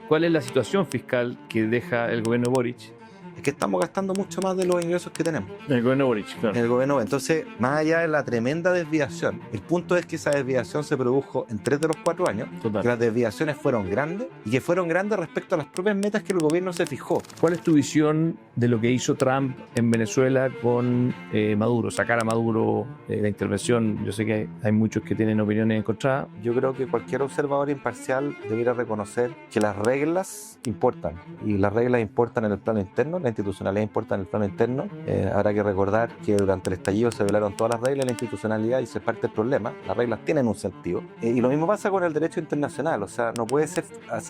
¿cuál es la situación fiscal que deja el gobierno Boric? Es que estamos gastando mucho más de los ingresos que tenemos. El gobierno Boric, claro. El gobierno. Entonces, más allá de la tremenda desviación, el punto es que esa desviación se produjo en 3 de los 4 años, Total. que las desviaciones fueron grandes y que fueron grandes respecto a las propias metas que el gobierno se fijó. ¿Cuál es tu visión de lo que hizo Trump en Venezuela con Maduro? Sacar a Maduro, la intervención. Yo sé que hay muchos que tienen opiniones encontradas. Yo creo que cualquier observador imparcial debiera reconocer que las reglas importan, y las reglas importan en el plano interno, la institucionalidad importa en el plano interno. Habrá que recordar que durante el estallido se violaron todas las reglas de la institucionalidad y se parte el problema. Las reglas tienen un sentido. Y lo mismo pasa con el derecho internacional. O sea, no puede ser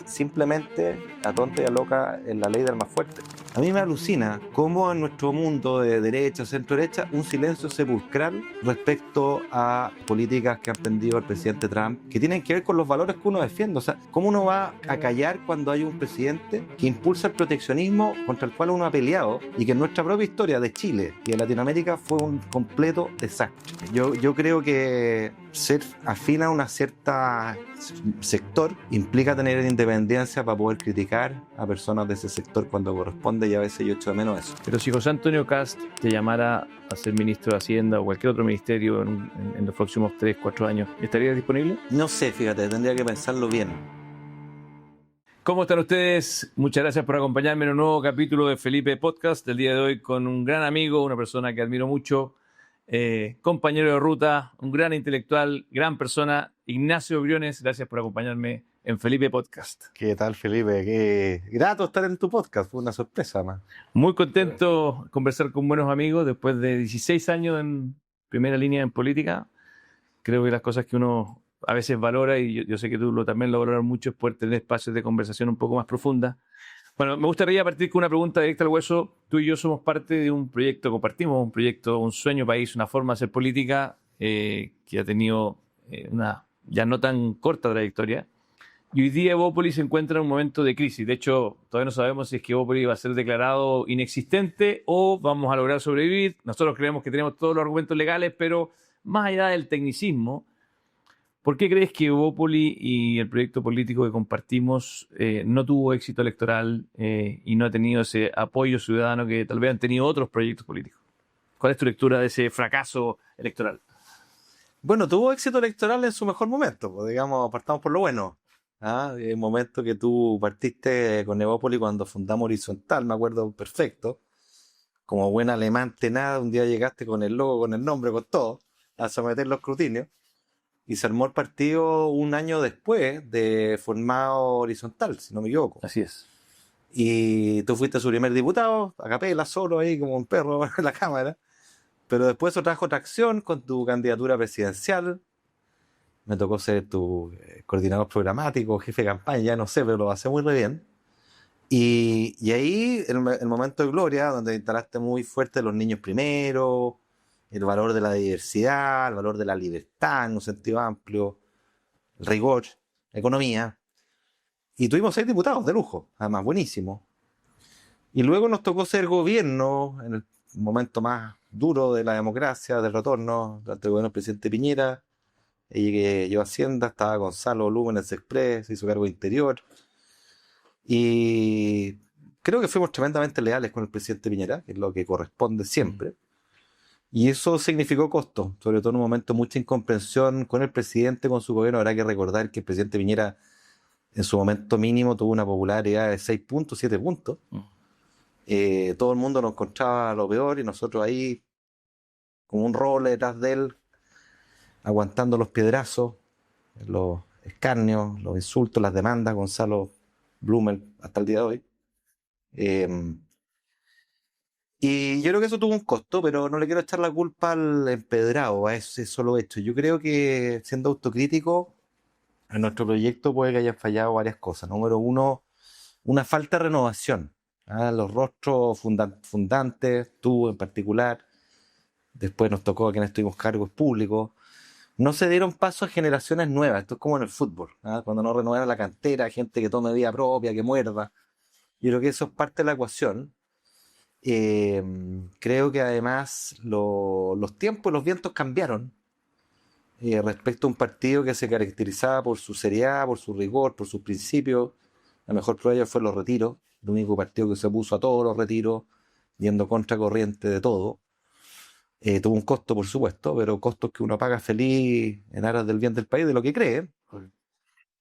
simplemente a tonta y a loca en la ley del más fuerte. A mí me alucina cómo en nuestro mundo de derecha, centro-derecha, un silencio sepulcral respecto a políticas que ha emprendido el presidente Trump, que tienen que ver con los valores que uno defiende. O sea, ¿cómo uno va a callar cuando hay un presidente que impulsa el proteccionismo contra el cual uno ha peleado y que en nuestra propia historia de Chile y de Latinoamérica fue un completo desastre? Yo creo que ser afín a una cierta sector implica tener independencia para poder criticar a personas de ese sector cuando corresponde, y a veces yo echo de menos eso. Pero si José Antonio Kast te llamara a ser ministro de Hacienda o cualquier otro ministerio en los próximos 3, 4 años, ¿estarías disponible? No sé, fíjate, tendría que pensarlo bien. ¿Cómo están ustedes? Muchas gracias por acompañarme en un nuevo capítulo de Felipe Podcast. El día de hoy con un gran amigo, una persona que admiro mucho, compañero de ruta, un gran intelectual, gran persona, Ignacio Briones. Gracias por acompañarme en Felipe Podcast. ¿Qué tal, Felipe? Qué grato estar en tu podcast, fue una sorpresa más. Muy contento de conversar con buenos amigos después de 16 años en primera línea en política. Creo que las cosas que uno a veces valora, y yo sé que tú también lo valoras mucho, es poder tener espacios de conversación un poco más profundas. Bueno, me gustaría partir con una pregunta directa al hueso. Tú y yo somos parte de un proyecto, compartimos un proyecto, un sueño país, una forma de hacer política que ha tenido una ya no tan corta trayectoria. Y hoy día Evópolis se encuentra en un momento de crisis. De hecho, todavía no sabemos si es que Evópolis va a ser declarado inexistente o vamos a lograr sobrevivir. Nosotros creemos que tenemos todos los argumentos legales, pero más allá del tecnicismo, ¿por qué crees que Evópolis y el proyecto político que compartimos no tuvo éxito electoral y no ha tenido ese apoyo ciudadano que tal vez han tenido otros proyectos políticos? ¿Cuál es tu lectura de ese fracaso electoral? Bueno, tuvo éxito electoral en su mejor momento, pues, digamos, partamos por lo bueno. El momento que tú partiste con Evópolis cuando fundamos Horizontal, me acuerdo perfecto. Como buen alemán tenaz, un día llegaste con el logo, con el nombre, con todo, a someter los escrutinios. Y se armó el partido un año después de formado Horizontal, si no me equivoco. Así es. Y tú fuiste su primer diputado, a capela, solo ahí como un perro en la cámara. Pero después eso trajo tracción con tu candidatura presidencial. Me tocó ser tu coordinador programático, jefe de campaña, ya no sé, pero lo pasé muy re bien. Y ahí, el momento de gloria, donde instalaste muy fuerte los niños primero, el valor de la diversidad, el valor de la libertad en un sentido amplio, el rigor, la economía. Y tuvimos 6 diputados de lujo, además buenísimo. Y luego nos tocó ser gobierno en el momento más duro de la democracia, del retorno, durante el gobierno del presidente Piñera. Ella que llevó Hacienda, estaba Gonzalo Lúmenes Express, hizo cargo de Interior. Y creo que fuimos tremendamente leales con el presidente Piñera, que es lo que corresponde siempre. Y eso significó costo, sobre todo en un momento de mucha incomprensión con el presidente, con su gobierno. Habrá que recordar que el presidente Piñera en su momento mínimo tuvo una popularidad de 6 puntos, 7 puntos. Todo el mundo nos encontraba lo peor y nosotros ahí, como un role detrás de él, aguantando los piedrazos, los escarnios, los insultos, las demandas, Gonzalo Blumel hasta el día de hoy. Y yo creo que eso tuvo un costo, pero no le quiero echar la culpa al empedrado, a ese solo hecho. Yo creo que, siendo autocrítico, en nuestro proyecto puede que hayan fallado varias cosas. Número uno, una falta de renovación. Los rostros fundantes, tú en particular, después nos tocó a quienes tuvimos cargos públicos, no se dieron paso a generaciones nuevas. Esto es como en el fútbol, cuando no renovaron la cantera, gente que tome vida propia, que muerda. Yo creo que eso es parte de la ecuación. Creo que además los tiempos, los vientos cambiaron respecto a un partido que se caracterizaba por su seriedad, por su rigor, por sus principios, La mejor prueba de ello fue los retiros, el único partido que se opuso a todos los retiros, yendo contracorriente de todo. Tuvo un costo, por supuesto, pero costos que uno paga feliz en aras del bien del país, de lo que cree.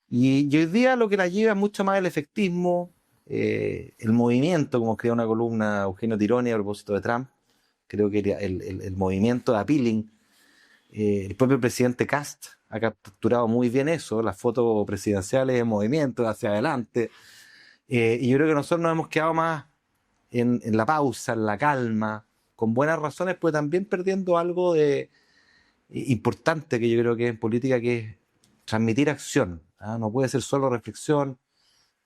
Y hoy día lo que la lleva es mucho más el efectismo, el movimiento, como escribió una columna Eugenio Tironi a propósito de Trump. Creo que el movimiento de appealing, el propio presidente Kast ha capturado muy bien eso, las fotos presidenciales en movimiento hacia adelante. Y yo creo que nosotros nos hemos quedado más en la pausa, en la calma, con buenas razones, pues también perdiendo algo de importante que yo creo que es en política, que es transmitir acción. No puede ser solo reflexión,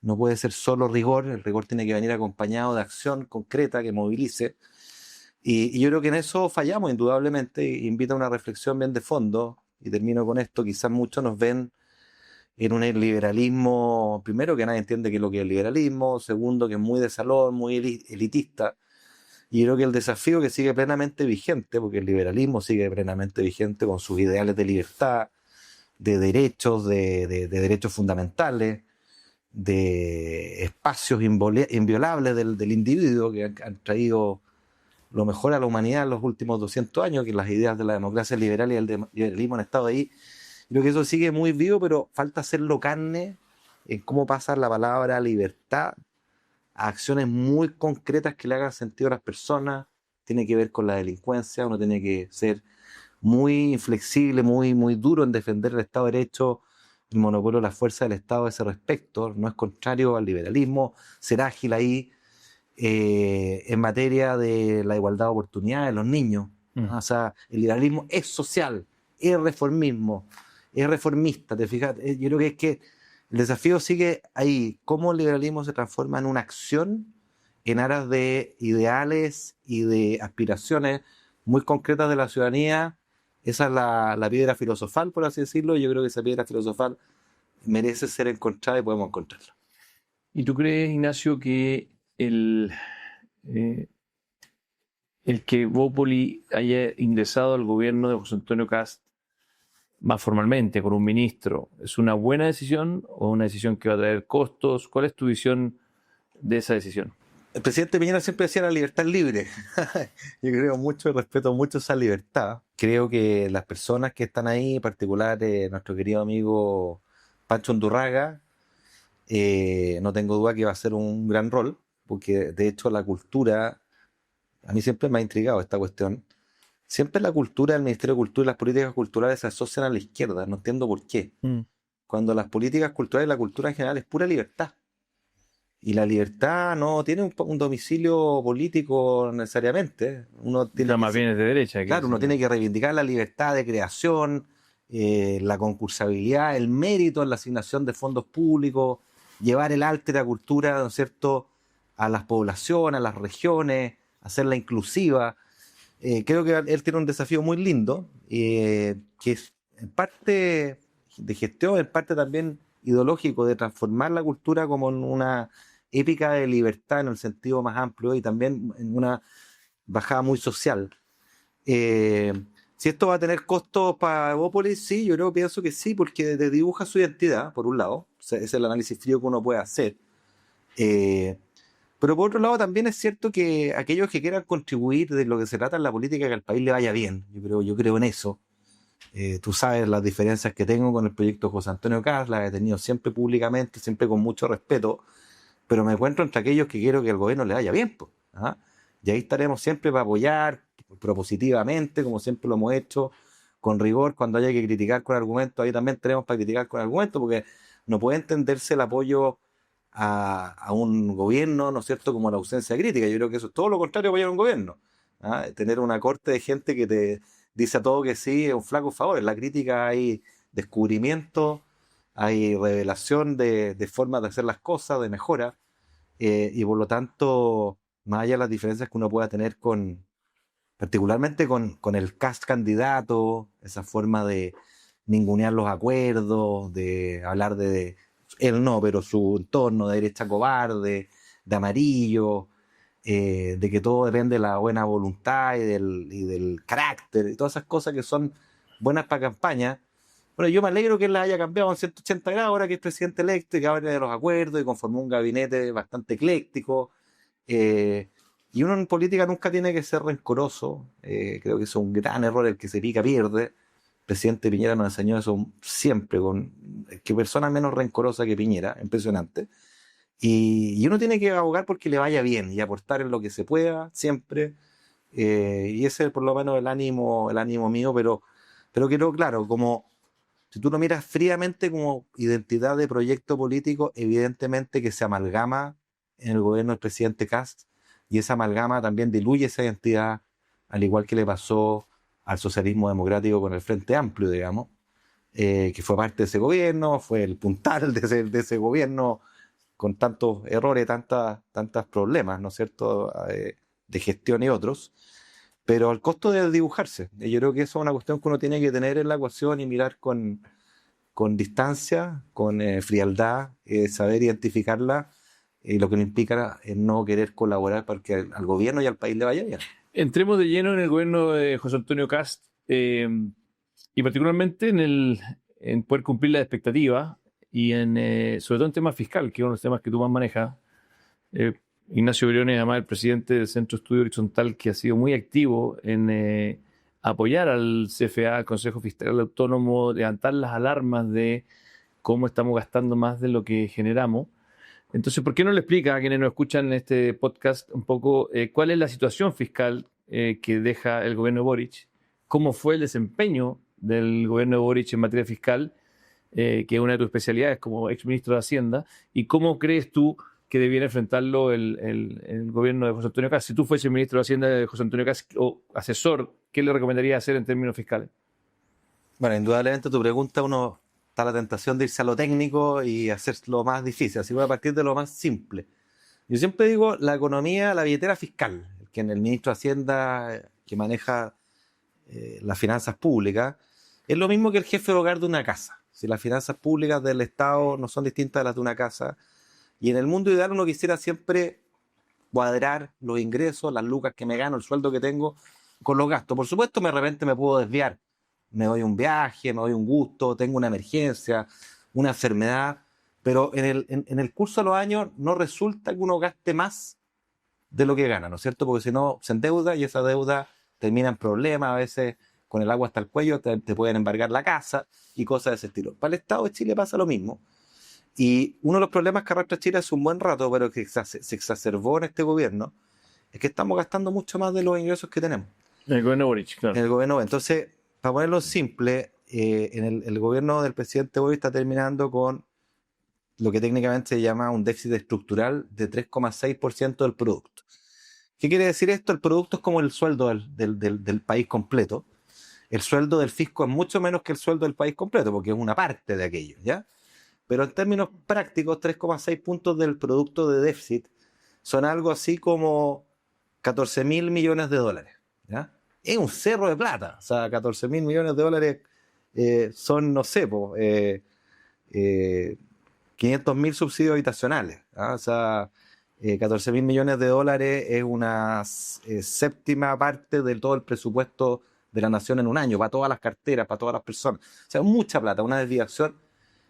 no puede ser solo rigor, el rigor tiene que venir acompañado de acción concreta que movilice. Y yo creo que en eso fallamos indudablemente, e invita a una reflexión bien de fondo, y termino con esto. Quizás muchos nos ven en un liberalismo, primero, que nadie entiende qué es lo que es el liberalismo, segundo, que es muy de salón, muy elitista. Y yo creo que el desafío que sigue plenamente vigente, porque el liberalismo sigue plenamente vigente con sus ideales de libertad, de derechos, de derechos fundamentales, de espacios inviolables del individuo, que han traído lo mejor a la humanidad en los últimos 200 años, que las ideas de la democracia liberal y el liberalismo han estado ahí. Creo que eso sigue muy vivo, pero falta hacerlo carne en cómo pasar la palabra libertad a acciones muy concretas que le hagan sentido a las personas. Tiene que ver con la delincuencia, uno tiene que ser muy inflexible, muy duro en defender el Estado de Derecho, el monopolio de la fuerza del Estado a ese respecto. No es contrario al liberalismo, ser ágil ahí en materia de la igualdad de oportunidades de los niños. O sea, el liberalismo es social, es reformismo, es reformista, ¿te fijas? Yo creo que es que el desafío sigue ahí, cómo el liberalismo se transforma en una acción en aras de ideales y de aspiraciones muy concretas de la ciudadanía. Esa es la piedra filosofal, por así decirlo. Yo creo que esa piedra filosofal merece ser encontrada y podemos encontrarla. ¿Y tú crees, Ignacio, que el que Bópoli haya ingresado al gobierno de José Antonio Kast más formalmente, con un ministro, es una buena decisión o una decisión que va a traer costos? ¿Cuál es tu visión de esa decisión? El presidente Piñera siempre decía la libertad es libre. Yo creo mucho y respeto mucho esa libertad. Creo que las personas que están ahí, en particular nuestro querido amigo Pancho Undurraga, no tengo duda que va a ser un gran rol, porque de hecho la cultura, a mí siempre me ha intrigado esta cuestión. Siempre la cultura, el Ministerio de Cultura y las políticas culturales se asocian a la izquierda, no entiendo por qué. Cuando las políticas culturales y la cultura en general es pura libertad. Y la libertad no tiene un domicilio político necesariamente. Uno tiene más bien es de derecha. Claro, uno tiene que reivindicar la libertad de creación, la concursabilidad, el mérito en la asignación de fondos públicos, llevar el arte y la cultura, ¿no es cierto?, a las poblaciones, a las regiones, hacerla inclusiva. Creo que él tiene un desafío muy lindo, que es en parte de gestión, en parte también ideológico, de transformar la cultura como en una épica de libertad en el sentido más amplio y también en una bajada muy social. Si esto va a tener costos para Evópolis, sí, pienso que sí, porque dibuja su identidad, por un lado. O sea, ese es el análisis frío que uno puede hacer. Pero por otro lado también es cierto que aquellos que quieran contribuir de lo que se trata en la política, que al país le vaya bien, yo creo en eso. Tú sabes las diferencias que tengo con el proyecto José Antonio Kast, las he tenido siempre públicamente, siempre con mucho respeto, pero me encuentro entre aquellos que quiero que al gobierno le vaya bien, pues. Y ahí estaremos siempre para apoyar propositivamente, como siempre lo hemos hecho, con rigor. Cuando haya que criticar con argumentos, ahí también tenemos para criticar con argumentos, porque no puede entenderse el apoyo a un gobierno, ¿no es cierto?, como la ausencia de crítica. Yo creo que eso es todo lo contrario a apoyar a un gobierno. Tener una corte de gente que te dice a todo que sí es un flaco favor. En la crítica hay descubrimiento, hay revelación de formas de hacer las cosas, de mejora, y por lo tanto, más allá de las diferencias que uno pueda tener particularmente con el Kast candidato, esa forma de ningunear los acuerdos, de hablar de él no, pero su entorno de derecha cobarde, de amarillo, de que todo depende de la buena voluntad y del carácter, y todas esas cosas que son buenas para campaña. Bueno, yo me alegro que él la haya cambiado en 180 grados ahora que es presidente electo y que habla de los acuerdos y conformó un gabinete bastante ecléctico. Eh, y uno en política nunca tiene que ser rencoroso. Creo que eso es un gran error, el que se pica pierde. El presidente Piñera nos enseñó eso siempre, con que persona menos rencorosa que Piñera, impresionante. Y uno tiene que abogar porque le vaya bien y aportar en lo que se pueda, siempre. Y ese es por lo menos el ánimo mío, pero quiero, claro, como si tú lo miras fríamente como identidad de proyecto político, evidentemente que se amalgama en el gobierno del presidente Kast y esa amalgama también diluye esa identidad, al igual que le pasó al socialismo democrático con el Frente Amplio, digamos, que fue parte de ese gobierno, fue el puntal de ese gobierno con tantos errores, tantos problemas, ¿no es cierto?, de gestión y otros, pero al costo de dibujarse. Y yo creo que eso es una cuestión que uno tiene que tener en la ecuación y mirar con distancia, con frialdad, saber identificarla, y lo que no implica es no querer colaborar para que al gobierno y al país le vaya bien. Entremos de lleno en el gobierno de José Antonio Kast y particularmente en poder cumplir las expectativas y sobre todo en temas fiscal, que es uno de los temas que tú más manejas. Ignacio Briones, además el presidente del Centro de Estudio Horizontal, que ha sido muy activo en apoyar al CFA, al Consejo Fiscal Autónomo, levantar las alarmas de cómo estamos gastando más de lo que generamos. Entonces, ¿por qué no le explica a quienes nos escuchan en este podcast un poco cuál es la situación fiscal que deja el gobierno de Boric? ¿Cómo fue el desempeño del gobierno de Boric en materia fiscal, que es una de tus especialidades como exministro de Hacienda? ¿Y cómo crees tú que debiera enfrentarlo el gobierno de José Antonio Kast? Si tú fueses ministro de Hacienda de José Antonio Kast o asesor, ¿qué le recomendaría hacer en términos fiscales? Bueno, indudablemente tu pregunta, uno está la tentación de irse a lo técnico y hacer lo más difícil, así que voy a partir de lo más simple. Yo siempre digo la economía, la billetera fiscal, que en el ministro de Hacienda que maneja las finanzas públicas, es lo mismo que el jefe de hogar de una casa. Si las finanzas públicas del Estado no son distintas a las de una casa, y en el mundo ideal uno quisiera siempre cuadrar los ingresos, las lucas que me gano, el sueldo que tengo, con los gastos. Por supuesto, de repente me puedo desviar. Me doy un viaje, me doy un gusto, tengo una emergencia, una enfermedad, pero en el curso de los años no resulta que uno gaste más de lo que gana, ¿no es cierto? Porque si no, se endeuda y esa deuda termina en problemas, a veces con el agua hasta el cuello te pueden embargar la casa y cosas de ese estilo. Para el Estado de Chile pasa lo mismo. Y uno de los problemas que arrastra Chile hace un buen rato, pero que se exacerbó en este gobierno, es que estamos gastando mucho más de los ingresos que tenemos. El gobierno de Boric, claro. En el gobierno. Entonces, para ponerlo simple, el gobierno del presidente Boric está terminando con lo que técnicamente se llama un déficit estructural de 3,6% del producto. ¿Qué quiere decir esto? El producto es como el sueldo del país completo. El sueldo del fisco es mucho menos que el sueldo del país completo, porque es una parte de aquello, ¿ya? Pero en términos prácticos, 3,6 puntos del producto de déficit son algo así como 14.000 millones de dólares, ¿ya? Es un cerro de plata. O sea, 14.000 millones de dólares son, no sé, 500.000 subsidios habitacionales, ¿ah? O sea, 14.000 millones de dólares es una séptima parte de todo el presupuesto de la nación en un año, para todas las carteras, para todas las personas. O sea, mucha plata, una desviación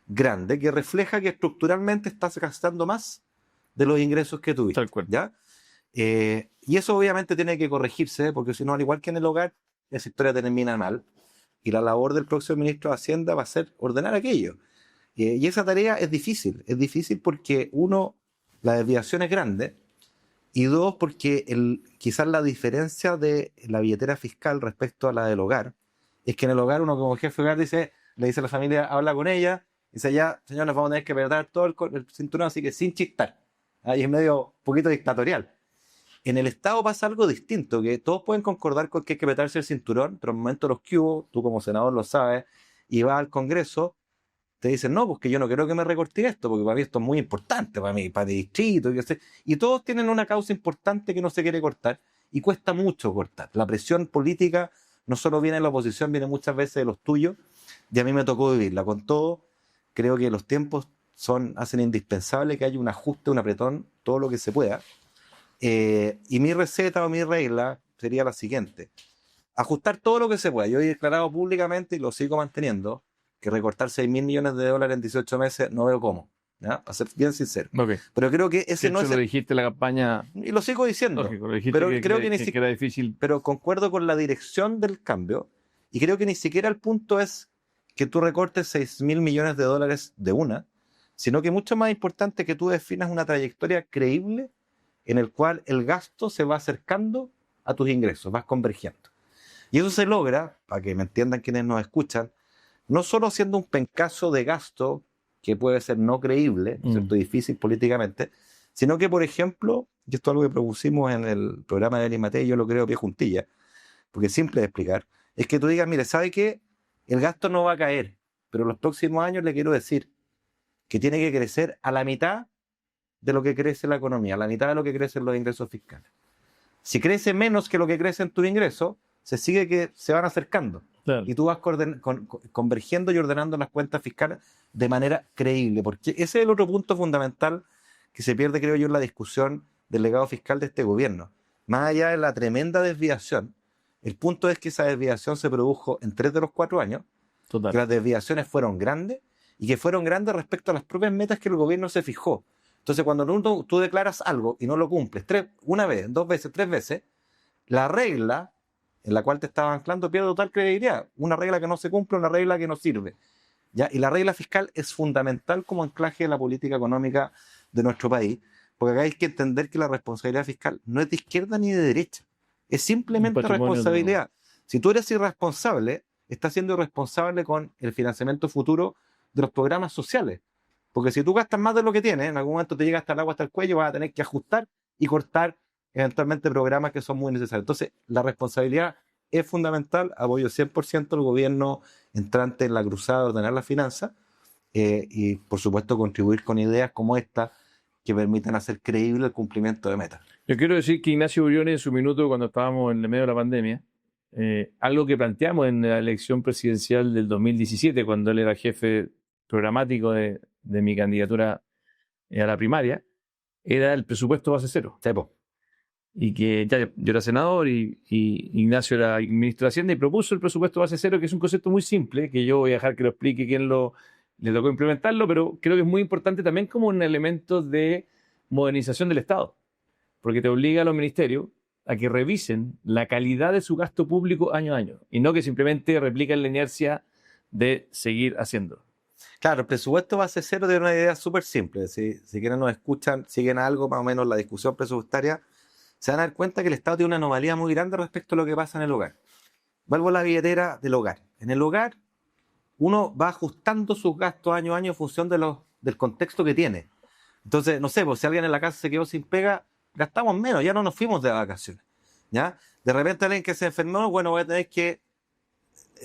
grande que refleja que estructuralmente estás gastando más de los ingresos que tuviste. Tal cual. ¿Ya? Y eso obviamente tiene que corregirse, porque si no, al igual que en el hogar, esa historia termina mal. Y la labor del próximo ministro de Hacienda va a ser ordenar aquello. Y esa tarea es difícil porque uno, la desviación es grande, y dos, porque quizás la diferencia de la billetera fiscal respecto a la del hogar, es que en el hogar uno como jefe de hogar le dice a la familia, habla con ella, dice ya, señor, nos vamos a tener que apretar todo el cinturón, así que sin chistar. Ahí es medio un poquito dictatorial. En el Estado pasa algo distinto, que todos pueden concordar con que hay que apretarse el cinturón, pero en el momento de los que hubo, tú como senador lo sabes, y vas al Congreso, te dicen, no, porque yo no quiero que me recorte esto, porque para mí esto es muy importante, para mí, para mi distrito, y todos tienen una causa importante que no se quiere cortar, y cuesta mucho cortar. La presión política no solo viene de la oposición, viene muchas veces de los tuyos, y a mí me tocó vivirla. Con todo, creo que los tiempos hacen indispensable que haya un ajuste, un apretón, todo lo que se pueda. Y mi receta o mi regla sería la siguiente: ajustar todo lo que se pueda. Yo he declarado públicamente y lo sigo manteniendo que recortar 6.000 millones de dólares en 18 meses no veo cómo, ¿ya? Para ser bien sincero. Okay. Pero creo que ese de no hecho, es... lo dijiste en la campaña. Y lo sigo diciendo. Lógico, lo dijiste pero que, creo que, que era difícil. Pero concuerdo con la dirección del cambio y creo que ni siquiera el punto es que tú recortes 6.000 millones de dólares de una, sino que mucho más importante que tú definas una trayectoria creíble en el cual el gasto se va acercando a tus ingresos, vas convergiendo. Y eso se logra, para que me entiendan quienes nos escuchan, no solo haciendo un pencazo de gasto que puede ser no creíble, ¿cierto? Difícil políticamente, sino que, por ejemplo, y esto es algo que propusimos en el programa de Eli Matei, yo lo creo pie juntilla, porque es simple de explicar, es que tú digas, mire, ¿sabe qué? El gasto no va a caer, pero en los próximos años le quiero decir que tiene que crecer a la mitad de lo que crece la economía, a la mitad de lo que crecen los ingresos fiscales. Si crece menos que lo que crece en tus ingresos, se sigue que se van acercando. Claro. Y tú vas convergiendo y ordenando las cuentas fiscales de manera creíble, porque ese es el otro punto fundamental que se pierde, creo yo, en la discusión del legado fiscal de este gobierno. Más allá de la tremenda desviación, el punto es que esa desviación se produjo en 3 de los 4 años, que las desviaciones fueron grandes y que fueron grandes respecto a las propias metas que el gobierno se fijó. Entonces, cuando tú declaras algo y no lo cumples una vez, 2 veces, 3 veces, la regla en la cual te estabas anclando pierde total credibilidad. Una regla que no se cumple, una regla que no sirve, ¿ya? Y la regla fiscal es fundamental como anclaje de la política económica de nuestro país, porque acá hay que entender que la responsabilidad fiscal no es de izquierda ni de derecha, es simplemente responsabilidad. Si tú eres irresponsable, estás siendo irresponsable con el financiamiento futuro de los programas sociales. Porque si tú gastas más de lo que tienes, en algún momento te llega hasta el agua, hasta el cuello, vas a tener que ajustar y cortar eventualmente programas que son muy necesarios. Entonces, la responsabilidad es fundamental. Apoyo 100% al gobierno entrante en la cruzada de ordenar las finanzas y, por supuesto, contribuir con ideas como esta que permitan hacer creíble el cumplimiento de metas. Yo quiero decir que Ignacio Briones, en su minuto, cuando estábamos en el medio de la pandemia, algo que planteamos en la elección presidencial del 2017, cuando él era jefe programático de mi candidatura a la primaria, era el presupuesto base cero. Tepo. Y que ya yo era senador y Ignacio era ministro de Hacienda y propuso el presupuesto base cero, que es un concepto muy simple, que yo voy a dejar que lo explique quien le tocó implementarlo, pero creo que es muy importante también como un elemento de modernización del Estado, porque te obliga a los ministerios a que revisen la calidad de su gasto público año a año y no que simplemente repliquen la inercia de seguir haciendo. Claro, el presupuesto base cero tiene una idea súper simple. Si quienes nos escuchan, siguen algo más o menos la discusión presupuestaria, se van a dar cuenta que el Estado tiene una anomalía muy grande respecto a lo que pasa en el hogar. Vuelvo a la billetera del hogar. En el hogar, uno va ajustando sus gastos año a año en función del contexto que tiene. Entonces, no sé, pues, si alguien en la casa se quedó sin pega, gastamos menos, ya no nos fuimos de vacaciones, ¿ya? De repente alguien que se enfermó, bueno, voy a tener que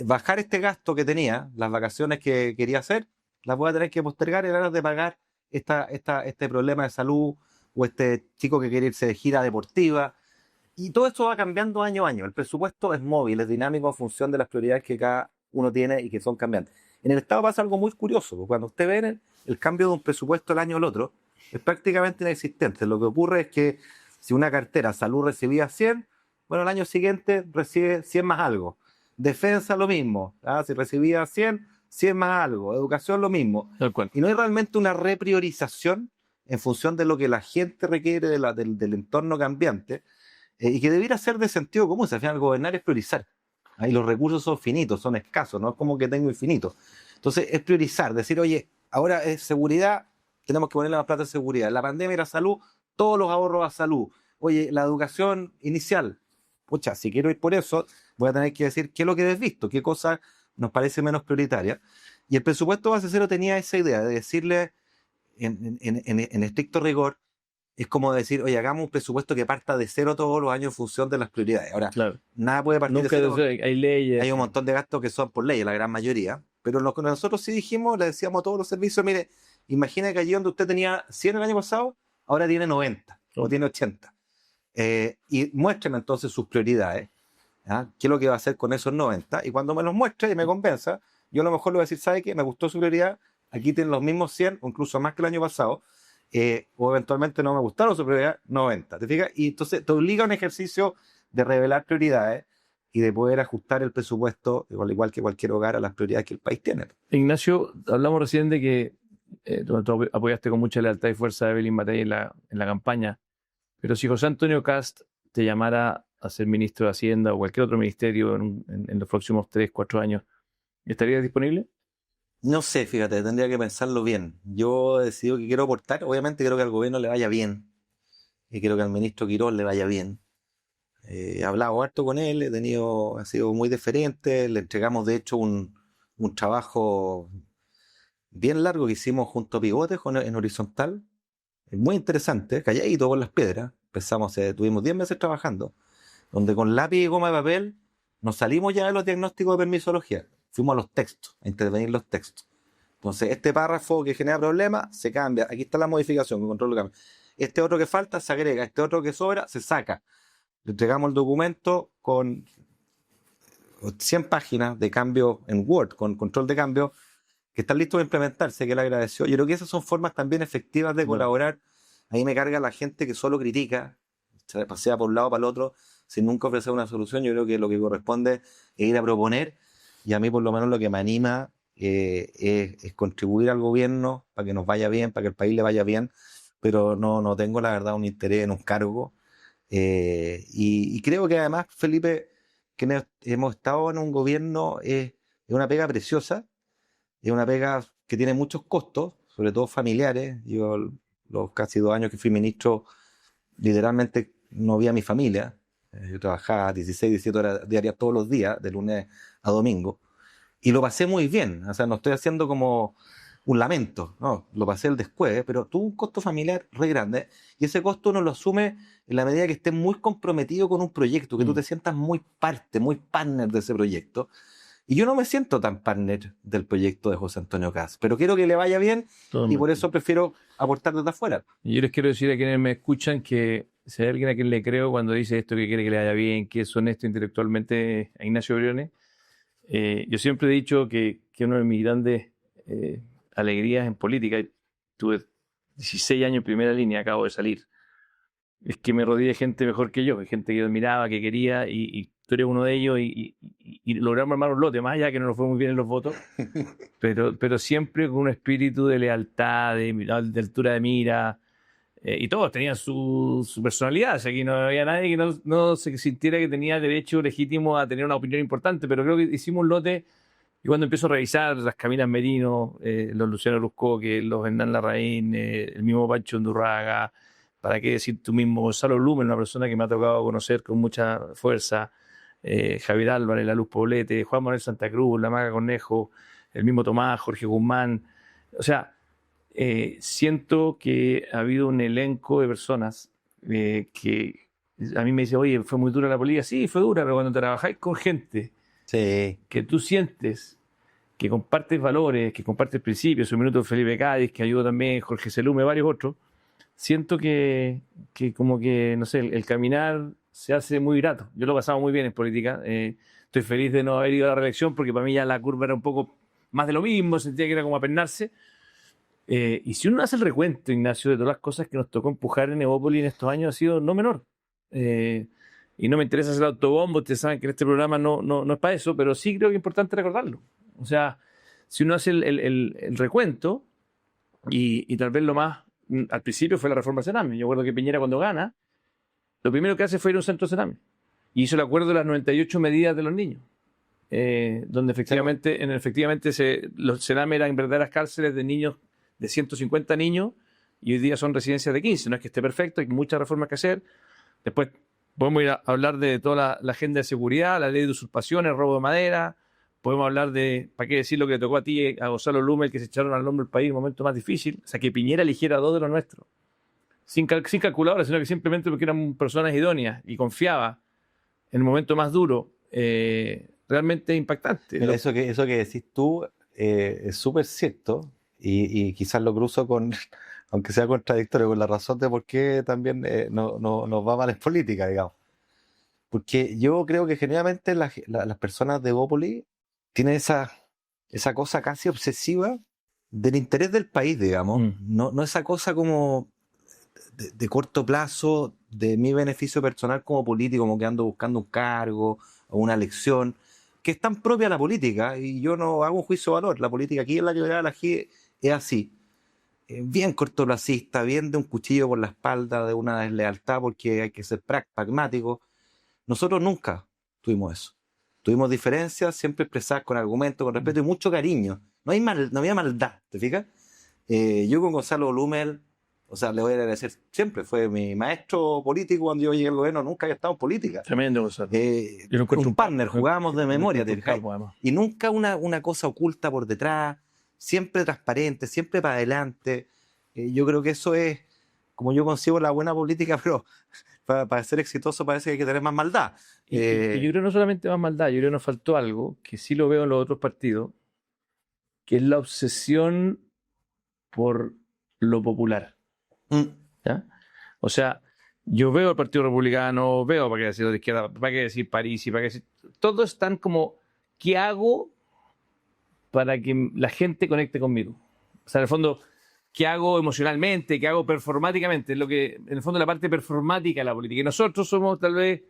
bajar este gasto que tenía, las vacaciones que quería hacer, las voy a tener que postergar en aras de pagar este problema de salud o este chico que quiere irse de gira deportiva. Y todo esto va cambiando año a año. El presupuesto es móvil, es dinámico en función de las prioridades que cada uno tiene y que son cambiantes. En el Estado pasa algo muy curioso, porque cuando usted ve el cambio de un presupuesto del año al otro, es prácticamente inexistente. Lo que ocurre es que si una cartera salud recibía 100, bueno, el año siguiente recibe 100 más algo. Defensa lo mismo, ¿ah? Si recibía 100, 100 más algo. Educación lo mismo. Y no hay realmente una repriorización en función de lo que la gente requiere del entorno cambiante y que debiera ser de sentido común. Al final, gobernar es priorizar. Ahí los recursos son finitos, son escasos, no es como que tengo infinito. Entonces, es priorizar, decir, oye, ahora es seguridad, tenemos que ponerle más plata en seguridad. La pandemia era salud, todos los ahorros a salud. Oye, la educación inicial, pucha, si quiero ir por eso, voy a tener que decir qué es lo que he desvisto, qué cosa nos parece menos prioritaria. Y el presupuesto base cero tenía esa idea de decirle, en estricto rigor, es como decir, oye, hagamos un presupuesto que parta de cero todos los años en función de las prioridades. Ahora, claro, nada puede partir de cero. Hay leyes. Hay un montón de gastos que son por ley, la gran mayoría. Pero lo que nosotros sí dijimos, le decíamos a todos los servicios, mire, imagina que allí donde usted tenía 100 el año pasado, ahora tiene 90 o tiene 80. Y muéstreme entonces sus prioridades. ¿Ah? ¿Qué es lo que va a hacer con esos 90? Y cuando me los muestre y me convenza, yo a lo mejor le voy a decir, ¿sabe qué? Me gustó su prioridad, aquí tienen los mismos 100 o incluso más que el año pasado, o eventualmente no me gustaron su prioridad, 90. ¿Te fijas? Y entonces te obliga a un ejercicio de revelar prioridades y de poder ajustar el presupuesto, al igual que cualquier hogar, a las prioridades que el país tiene. Ignacio, hablamos recién de que tú apoyaste con mucha lealtad y fuerza a Evelyn Matei en la campaña, pero si José Antonio Kast te llamara a ser ministro de Hacienda o cualquier otro ministerio en los próximos 3, 4 años, ¿estarías disponible? No sé, fíjate, tendría que pensarlo bien. Yo he decidido que quiero aportar, obviamente quiero que al gobierno le vaya bien, y quiero que al ministro Quirós le vaya bien. He hablado harto con él, ha sido muy deferente, le entregamos de hecho un trabajo bien largo que hicimos junto a Pivotes en horizontal, muy interesante, calladito por las piedras. Tuvimos 10 meses trabajando, donde con lápiz y goma de papel nos salimos ya de los diagnósticos de permisología, fuimos a los textos, a intervenir los textos. Entonces, este párrafo que genera problemas se cambia, aquí está la modificación, con control de cambio. Este otro que falta se agrega, este otro que sobra se saca. Le entregamos el documento con 100 páginas de cambio en Word, con control de cambio, que están listos para implementarse, que él agradeció. Yo creo que esas son formas también efectivas de colaborar. Ahí me carga la gente que solo critica, se pasea por un lado para el otro, sin nunca ofrecer una solución. Yo creo que lo que corresponde es ir a proponer, y a mí por lo menos lo que me anima es contribuir al gobierno para que nos vaya bien, para que el país le vaya bien, pero no tengo la verdad un interés en un cargo. Y creo que además, Felipe, que hemos estado en un gobierno es una pega preciosa, es una pega que tiene muchos costos, sobre todo familiares. Yo los casi 2 años que fui ministro, literalmente no vi a mi familia. Yo trabajaba 16, 17 horas diarias todos los días, de lunes a domingo, y lo pasé muy bien. O sea, no estoy haciendo como un lamento, no, lo pasé el después, pero tuvo un costo familiar re grande, y ese costo uno lo asume en la medida que estés muy comprometido con un proyecto, que tú te sientas muy parte, muy partner de ese proyecto. Y yo no me siento tan partner del proyecto de José Antonio Kast, pero quiero que le vaya bien y por eso prefiero aportar desde afuera. Y yo les quiero decir a quienes me escuchan que si hay alguien a quien le creo cuando dice esto, que quiere que le vaya bien, que es honesto intelectualmente, a Ignacio Briones. Yo siempre he dicho que una de mis grandes alegrías en política, tuve 16 años en primera línea, acabo de salir, es que me rodeé de gente mejor que yo, de gente que yo admiraba, que quería, y tú eres uno de ellos, y logramos armar un lote, más allá que no nos fue muy bien en los votos, pero siempre con un espíritu de lealtad, de altura de mira, y todos tenían su personalidad. O sea, aquí no había nadie que no se sintiera que tenía derecho legítimo a tener una opinión importante, pero creo que hicimos un lote, y cuando empiezo a revisar las Camilas Merino, los Luciano Luscoque, los Hernán Larraín, el mismo Pancho Undurraga, para qué decir tú mismo, Gonzalo Blumen, una persona que me ha tocado conocer con mucha fuerza, Javier Álvarez, La Luz Poblete, Juan Manuel Santa Cruz, La Maga Cornejo, el mismo Tomás, Jorge Guzmán. O sea, siento que ha habido un elenco de personas que a mí me dice, oye, fue muy dura la política. Sí, fue dura, pero cuando trabajáis con gente que tú sientes que compartes valores, que compartes principios, un minuto de Felipe Cádiz, que ayudó también, Jorge Selume, varios otros, siento que como que, no sé, el caminar se hace muy grato. Yo lo he pasado muy bien en política. Estoy feliz de no haber ido a la reelección porque para mí ya la curva era un poco más de lo mismo, sentía que era como apernarse. Y si uno hace el recuento, Ignacio, de todas las cosas que nos tocó empujar en Evópolis en estos años, ha sido no menor. Y no me interesa hacer autobombo, ustedes saben que en este programa no es para eso, pero sí creo que es importante recordarlo. O sea, si uno hace el recuento, y tal vez lo más al principio fue la reforma del Sename. Yo recuerdo que Piñera, cuando gana, lo primero que hace fue ir a un centro Sename y hizo el acuerdo de las 98 medidas de los niños, donde efectivamente los Sename eran verdaderas cárceles de niños, de 150 niños, y hoy día son residencias de 15. No es que esté perfecto, hay muchas reformas que hacer. Después podemos ir a hablar de toda la agenda de seguridad, la ley de usurpaciones, robo de madera. Podemos hablar de, ¿para qué decir lo que le tocó a ti, a Gonzalo Lume, que se echaron al hombro del país en un momento más difícil? O sea, que Piñera eligiera 2 de los nuestros, sin calculadora, sino que simplemente porque eran personas idóneas y confiaba en el momento más duro, realmente impactante. Mira, eso que decís tú es súper cierto, y quizás lo cruzo con, aunque sea contradictorio, con la razón de por qué también nos va mal en política, digamos. Porque yo creo que generalmente las personas de Evópolis tienen esa cosa casi obsesiva del interés del país, digamos. No esa cosa como de corto plazo, de mi beneficio personal como político, como que ando buscando un cargo, o una elección, que es tan propia de la política, y yo no hago un juicio de valor, la política aquí en la que yo la elegí es así, bien cortoplacista, bien de un cuchillo por la espalda, de una deslealtad porque hay que ser pragmático. Nosotros nunca tuvimos eso. Tuvimos diferencias siempre expresadas con argumentos, con respeto y mucho cariño. No había maldad, ¿te fijas? Yo con Gonzalo Blumel, o sea, le voy a agradecer siempre, fue mi maestro político cuando yo llegué al gobierno, nunca había estado en política. Tremendo, Gonzalo. Yo un partner, jugábamos de memoria, ¿te fijas? Y nunca una cosa oculta por detrás, siempre transparente, siempre para adelante. Yo creo que eso es, como yo concibo la buena política, pero para ser exitoso parece que hay que tener más maldad. Y yo creo no solamente más maldad, yo creo que nos faltó algo, que sí lo veo en los otros partidos, que es la obsesión por lo popular. ¿Ya? O sea, yo veo el Partido Republicano, veo, para qué decir de izquierda, para qué decir París, y para qué decir... Todos están como, ¿qué hago para que la gente conecte conmigo? O sea, en el fondo, ¿qué hago emocionalmente? ¿Qué hago performáticamente? Es lo que, en el fondo, la parte performática de la política. Y nosotros somos tal vez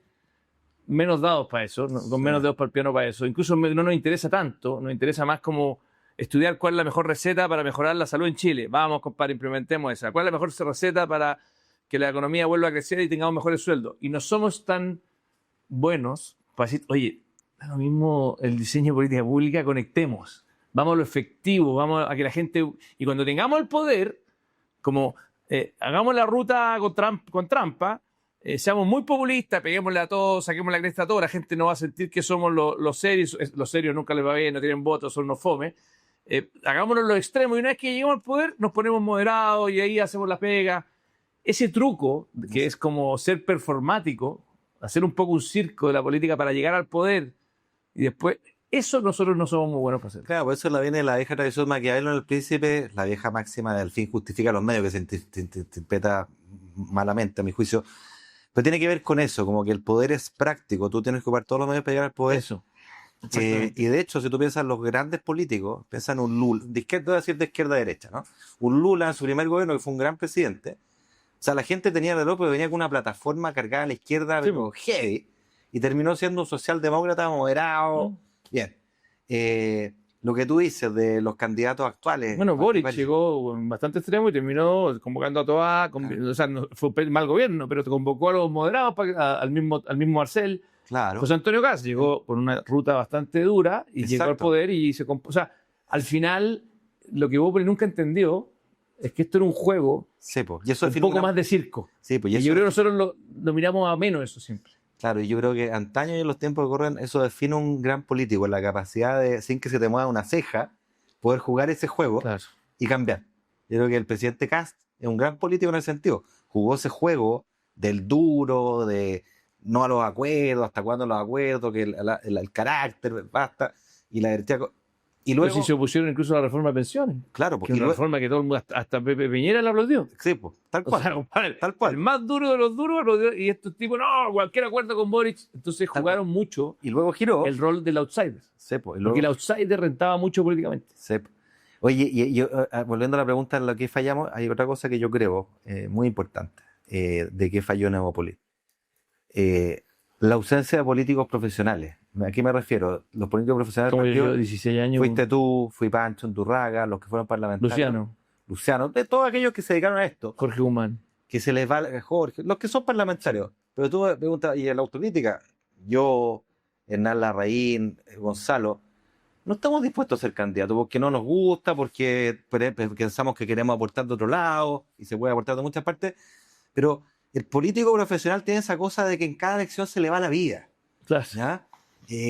menos dados para eso, ¿no? Con menos dedos para el piano para eso. Incluso no nos interesa tanto, nos interesa más como estudiar cuál es la mejor receta para mejorar la salud en Chile. Vamos, compadre, implementemos esa. ¿Cuál es la mejor receta para que la economía vuelva a crecer y tengamos mejores sueldos? Y no somos tan buenos para decir, oye, da lo mismo el diseño de política pública, conectemos. Vamos a lo efectivo, vamos a que la gente... Y cuando tengamos el poder, como hagamos la ruta con trampa, seamos muy populistas, peguémosle a todos, saquemos la cresta a todos, la gente no va a sentir que somos los serios. Los serios nunca les va bien, no tienen votos, son unos fome. Hagámonos los extremos y una vez que lleguemos al poder nos ponemos moderados y ahí hacemos la pega. Ese truco, que es como ser performático, hacer un poco un circo de la política para llegar al poder y después, eso nosotros no somos muy buenos para hacer. Claro, por eso viene la vieja tradición Maquiavelo en El Príncipe, la vieja máxima del fin justifica los medios, que se interpreta malamente a mi juicio, pero tiene que ver con eso, como que el poder es práctico, tú tienes que ocupar todos los medios para llegar al poder. Eso. Y de hecho, si tú piensas en los grandes políticos, piensa en un Lula, de izquierda, voy a decir de izquierda a derecha, ¿no? Un Lula en su primer gobierno, que fue un gran presidente. O sea, la gente tenía reloj, pero venía con una plataforma cargada a la izquierda, sí, pero heavy, y terminó siendo un socialdemócrata moderado. Bien. Lo que tú dices de los candidatos actuales. Bueno, Boric llegó bastante extremo y terminó convocando a todas, o sea, no, fue un mal gobierno, pero convocó a los moderados, al mismo Marcel. Claro. José Antonio Kast llegó por una ruta bastante dura y llegó al poder y se... O sea, al final, lo que Boric nunca entendió es que esto era un juego, sí, pues, y eso un poco más de circo. Sí, pues, y yo creo que nosotros lo miramos a menos eso siempre. Claro, y yo creo que antaño y en los tiempos que corren, eso define un gran político, la capacidad de, sin que se te mueva una ceja, poder jugar ese juego, claro, y cambiar. Yo creo que el presidente Kast es un gran político en ese sentido. Jugó ese juego del duro, de no a los acuerdos, hasta cuándo los acuerdos, que el carácter, basta, y la vertía. Y luego, pues sí se opusieron incluso a la reforma de pensiones. Claro, porque una reforma que todo el mundo, hasta Pepe Piñera la aplaudió. Sí, pues, tal cual. O sea, compadre, tal cual. El más duro de los duros aplaudió, y estos tipos, no, cualquier acuerdo con Boric. Entonces jugaron mucho. Y luego giró el rol del outsider. Sí, pues, porque el outsider rentaba mucho políticamente. Sí. Oye, y volviendo a la pregunta en la que fallamos, hay otra cosa que yo creo muy importante de que falló Nevópolis. La ausencia de políticos profesionales. ¿A qué me refiero? Los políticos profesionales... Como yo, 16 años... Fuiste tú, fui Pancho, Undurraga, los que fueron parlamentarios. Luciano, de todos aquellos que se dedicaron a esto. Jorge Humán. Que se les va... Jorge, los que son parlamentarios. Pero tú me preguntas, ¿y en la autocrítica? Yo, Hernán Larraín, Gonzalo, no estamos dispuestos a ser candidatos porque no nos gusta, porque pensamos que queremos aportar de otro lado y se puede aportar de muchas partes, pero el político profesional tiene esa cosa de que en cada elección se le va la vida. Claro. ¿Ya?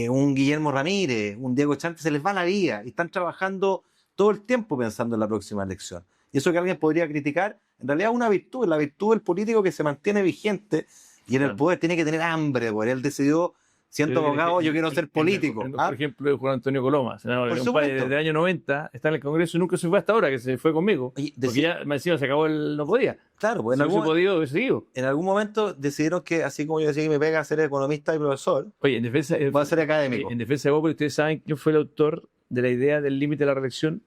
Un Guillermo Ramírez, un Diego Chante, se les va la vida y están trabajando todo el tiempo pensando en la próxima elección. Y eso que alguien podría criticar, en realidad es una virtud, la virtud del político que se mantiene vigente y en el poder tiene que tener hambre, porque él decidió, siendo abogado, yo quiero ser político. Por ejemplo, de Juan Antonio Coloma, senador de un país desde el año 90, está en el Congreso y nunca se fue hasta ahora, que se fue conmigo. Oye, porque ya me decía, se acabó el no podía. Claro, pues en algún momento decidieron que, así como yo decía que me pega ser economista y profesor, oye, en defensa, voy a ser académico. En defensa de Evópolis, ustedes saben quién fue el autor de la idea del límite de la reelección.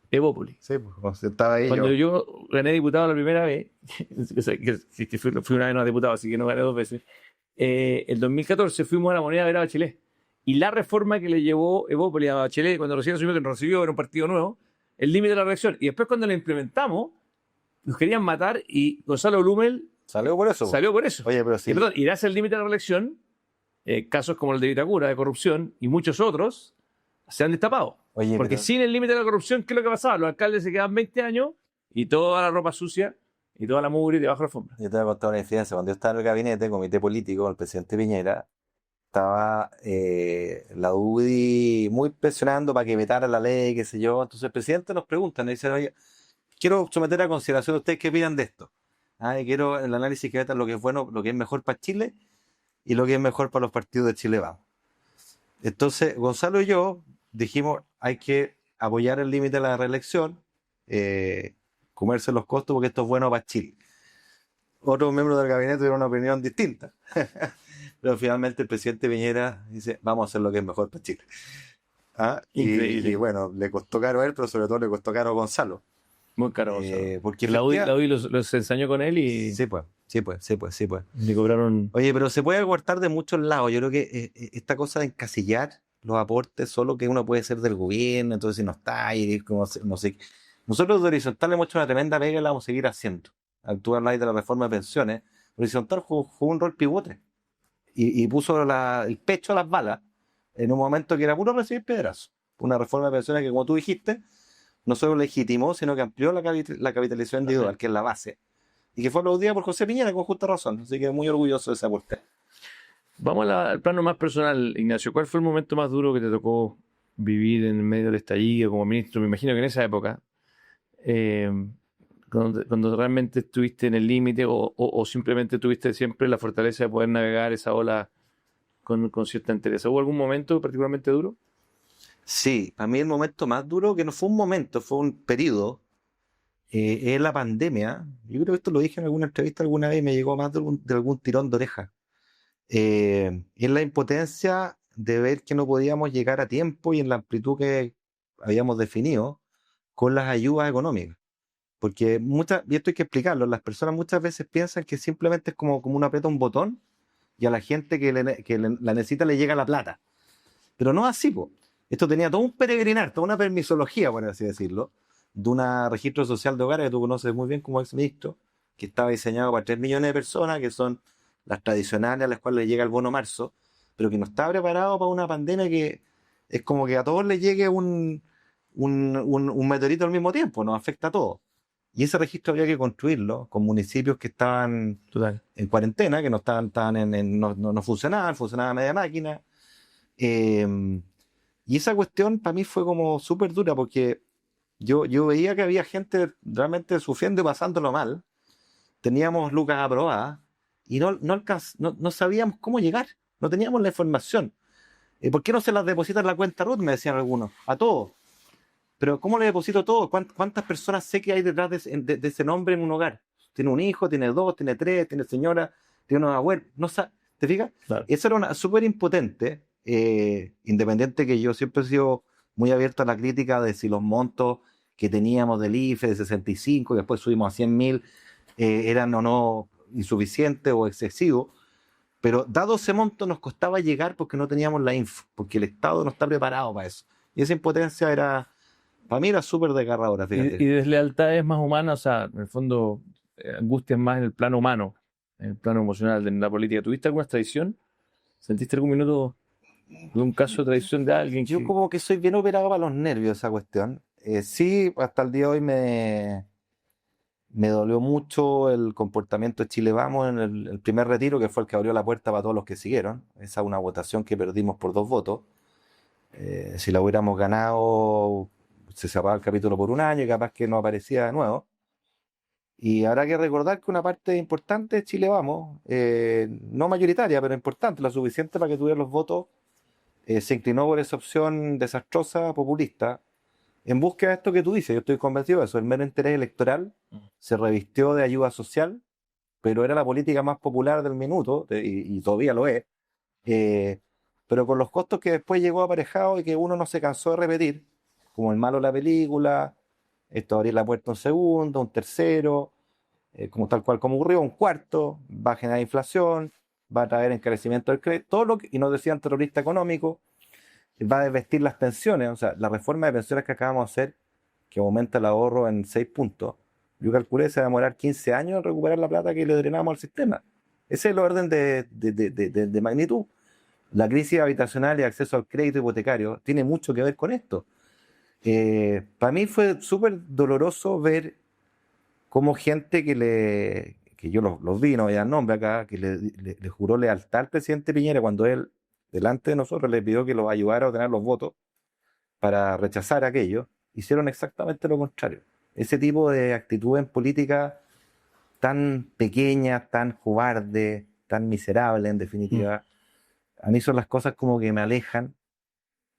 Evópolis. Sí, pues estaba ahí. Cuando yo gané diputado la primera vez, que fui una vez no diputado, así que no gané 2 veces, el 2014 fuimos a la Moneda de Vera Bachelet y la reforma que le llevó Evópolis a Bachelet cuando recién asumió, que nos recibió, era un partido nuevo, el límite de la reelección. Y después cuando la implementamos, nos querían matar y Gonzalo Blumel Salió por eso. salió por eso. Oye, pero sí. Y gracias al límite de la reelección, casos como el de Vitacura, de corrupción, y muchos otros, se han destapado. Oye, Porque pero- sin el límite de la corrupción, ¿qué es lo que pasaba? Los alcaldes se quedaban 20 años y toda la ropa sucia y toda la mugre debajo de la alfombra. Yo te voy a contar una incidencia. Cuando yo estaba en el gabinete, comité político, el presidente Piñera, estaba la UDI muy presionando para que vetara la ley, qué sé yo. Entonces el presidente nos pregunta, nos dice, oye, quiero someter a consideración a ustedes qué opinan de esto. Y quiero el análisis que vetan lo que es bueno, lo que es mejor para Chile y lo que es mejor para los partidos de Chile Vamos. Entonces Gonzalo y yo dijimos, hay que apoyar el límite de la reelección, comerse los costos porque esto es bueno para Chile. Otros miembros del gabinete tuvieron una opinión distinta. Pero finalmente el presidente Piñera dice, vamos a hacer lo que es mejor para Chile. Increíble. Y bueno, le costó caro a él, pero sobre todo le costó caro a Gonzalo. Muy caro, Gonzalo. Porque La UDI los ensañó con él y Sí, pues. le cobraron... Oye, pero se puede cortar de muchos lados. Yo creo que esta cosa de encasillar los aportes solo que uno puede ser del gobierno, entonces si no está ahí, como, no sé. Nosotros de Horizontal hemos hecho una tremenda pega y la vamos a seguir haciendo. Tú habláis de la reforma de pensiones. Horizontal jugó un rol pivote y puso el pecho a las balas en un momento que era puro recibir pedazos. Una reforma de pensiones que, como tú dijiste, no solo legitimó, sino que amplió la capitalización individual, que es la base, y que fue aplaudida por José Piñera con justa razón. Así que muy orgulloso de esa aporte. Vamos al plano más personal, Ignacio. ¿Cuál fue el momento más duro que te tocó vivir en medio del estallido como ministro? Me imagino que en esa época, cuando realmente estuviste en el límite o simplemente tuviste siempre la fortaleza de poder navegar esa ola con cierta entereza. ¿Hubo algún momento particularmente duro? Sí, para mí el momento más duro, que no fue un momento, fue un periodo, es la pandemia. Yo creo que esto lo dije en alguna entrevista alguna vez y me llegó más de algún tirón de oreja. Es la impotencia de ver que no podíamos llegar a tiempo y en la amplitud que habíamos definido con las ayudas económicas. Porque y esto hay que explicarlo, las personas muchas veces piensan que simplemente es como uno aprieta un botón y a la gente que la necesita le llega la plata. Pero no es así, po. Esto tenía todo un peregrinar, toda una permisología, por así decirlo, de un registro social de hogares que tú conoces muy bien como exministro, que estaba diseñado para 3 millones de personas, que son las tradicionales a las cuales le llega el bono marzo, pero que no está preparado para una pandemia que es como que a todos les llegue un meteorito al mismo tiempo, nos afecta a todos. Y ese registro había que construirlo con municipios que estaban Total. en cuarentena, que no no funcionaban a media máquina. Y esa cuestión para mí fue como súper dura porque yo veía que había gente realmente sufriendo y pasándolo mal. Teníamos lucas aprobadas y no sabíamos cómo llegar. No teníamos la información. ¿Por qué no se las deposita en la cuenta RUT? Me decían algunos. A todos. Pero ¿cómo le deposito todo? ¿Cuántas personas sé que hay detrás de ese nombre en un hogar? Tiene un hijo, tiene 2, tiene 3, tiene señora, tiene unos abuelos. No sabe. ¿Te fijas? Claro. Eso era una súper impotente. Independiente que yo siempre he sido muy abierto a la crítica de si los montos que teníamos del IFE de 65 y después subimos a 100.000 eran o no insuficientes o excesivos, pero dado ese monto nos costaba llegar porque no teníamos la info, porque el Estado no está preparado para eso. Y esa impotencia para mí era súper desgarradora, fíjate. Y deslealtades más humanas, o sea, en el fondo, angustias más en el plano humano, en el plano emocional de la política. ¿Tuviste alguna traición? ¿Sentiste algún minuto de un caso de traición de alguien? Yo como que soy bien operado para los nervios esa cuestión. Sí, hasta el día de hoy me dolió mucho el comportamiento de Chile Vamos en el primer retiro, que fue el que abrió la puerta para todos los que siguieron. Esa es una votación que perdimos por 2 votos. Si la hubiéramos ganado, se cerraba el capítulo por un año y capaz que no aparecía de nuevo. Y habrá que recordar que una parte importante de Chile Vamos, no mayoritaria, pero importante, la suficiente para que tuviera los votos, se inclinó por esa opción desastrosa, populista, en búsqueda de esto que tú dices. Yo estoy convencido de eso. El mero interés electoral se revistió de ayuda social, pero era la política más popular del minuto, y todavía lo es, pero con los costos que después llegó aparejado y que uno no se cansó de repetir, como el malo de la película, esto abrir la puerta un segundo, un tercero, como tal cual como ocurrió, un cuarto, va a generar inflación, va a traer encarecimiento del crédito, y nos decían terrorista económico, va a desvestir las pensiones. O sea, la reforma de pensiones que acabamos de hacer, que aumenta el ahorro en 6 puntos, yo calculé que se va a demorar 15 años en recuperar la plata que le drenamos al sistema. Ese es el orden de magnitud. La crisis habitacional y acceso al crédito hipotecario tiene mucho que ver con esto. Para mí fue súper doloroso ver cómo gente que yo los vi, no voy a dar nombre acá, que le juró lealtad al presidente Piñera cuando él, delante de nosotros, le pidió que los ayudara a obtener los votos para rechazar aquello, hicieron exactamente lo contrario. Ese tipo de actitud en política tan pequeña, tan cobarde, tan miserable, en definitiva, a mí son las cosas como que me alejan,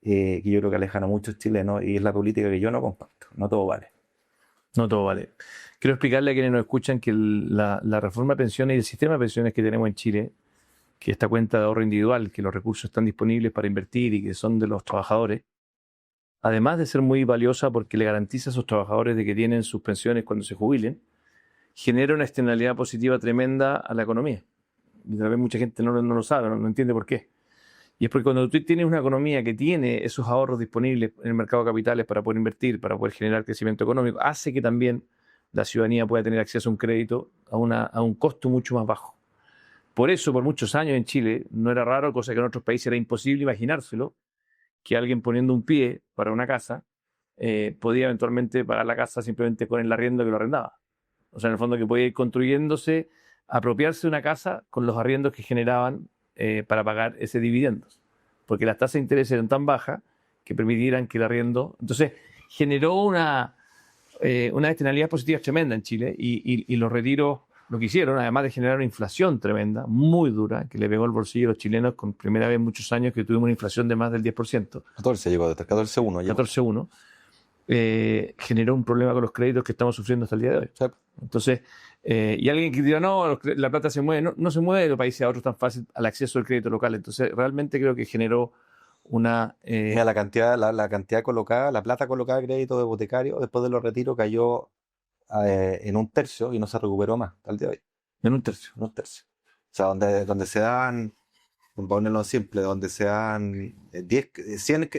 que yo creo que alejan a muchos chilenos, y es la política que yo no comparto. No todo vale. No todo vale. Quiero explicarle a quienes nos escuchan que la reforma de pensiones y el sistema de pensiones que tenemos en Chile, que esta cuenta de ahorro individual, que los recursos están disponibles para invertir y que son de los trabajadores, además de ser muy valiosa porque le garantiza a esos trabajadores de que tienen sus pensiones cuando se jubilen, genera una externalidad positiva tremenda a la economía. Y tal vez mucha gente no lo sabe, no entiende por qué. Y es porque cuando tú tienes una economía que tiene esos ahorros disponibles en el mercado de capitales para poder invertir, para poder generar crecimiento económico, hace que también la ciudadanía pueda tener acceso a un crédito a un costo mucho más bajo. Por eso, por muchos años en Chile, no era raro, cosa que en otros países era imposible imaginárselo, que alguien poniendo un pie para una casa podía eventualmente pagar la casa simplemente con el arriendo que lo arrendaba. O sea, en el fondo que podía ir construyéndose, apropiarse de una casa con los arriendos que generaban para pagar ese dividendos. Porque las tasas de interés eran tan bajas que permitieran que el arriendo... Entonces, generó una externalidad positiva tremenda en Chile y los retiros lo que hicieron, además de generar una inflación tremenda, muy dura, que le pegó el bolsillo a los chilenos con primera vez en muchos años que tuvimos una inflación de más del 10%. 14 llegó, 14,1. 14,1. Generó un problema con los créditos que estamos sufriendo hasta el día de hoy. Sí. Entonces, y alguien que diga, no, la plata se mueve, no se mueve de los países a otros tan fácil al acceso al crédito local. Entonces, realmente creo que generó una... Mira, la cantidad colocada, la plata colocada de crédito hipotecario después de los retiros cayó en un tercio y no se recuperó más hasta el día de hoy. En un tercio. En un tercio. O sea, donde se dan, para ponerlo simple, donde se dan 100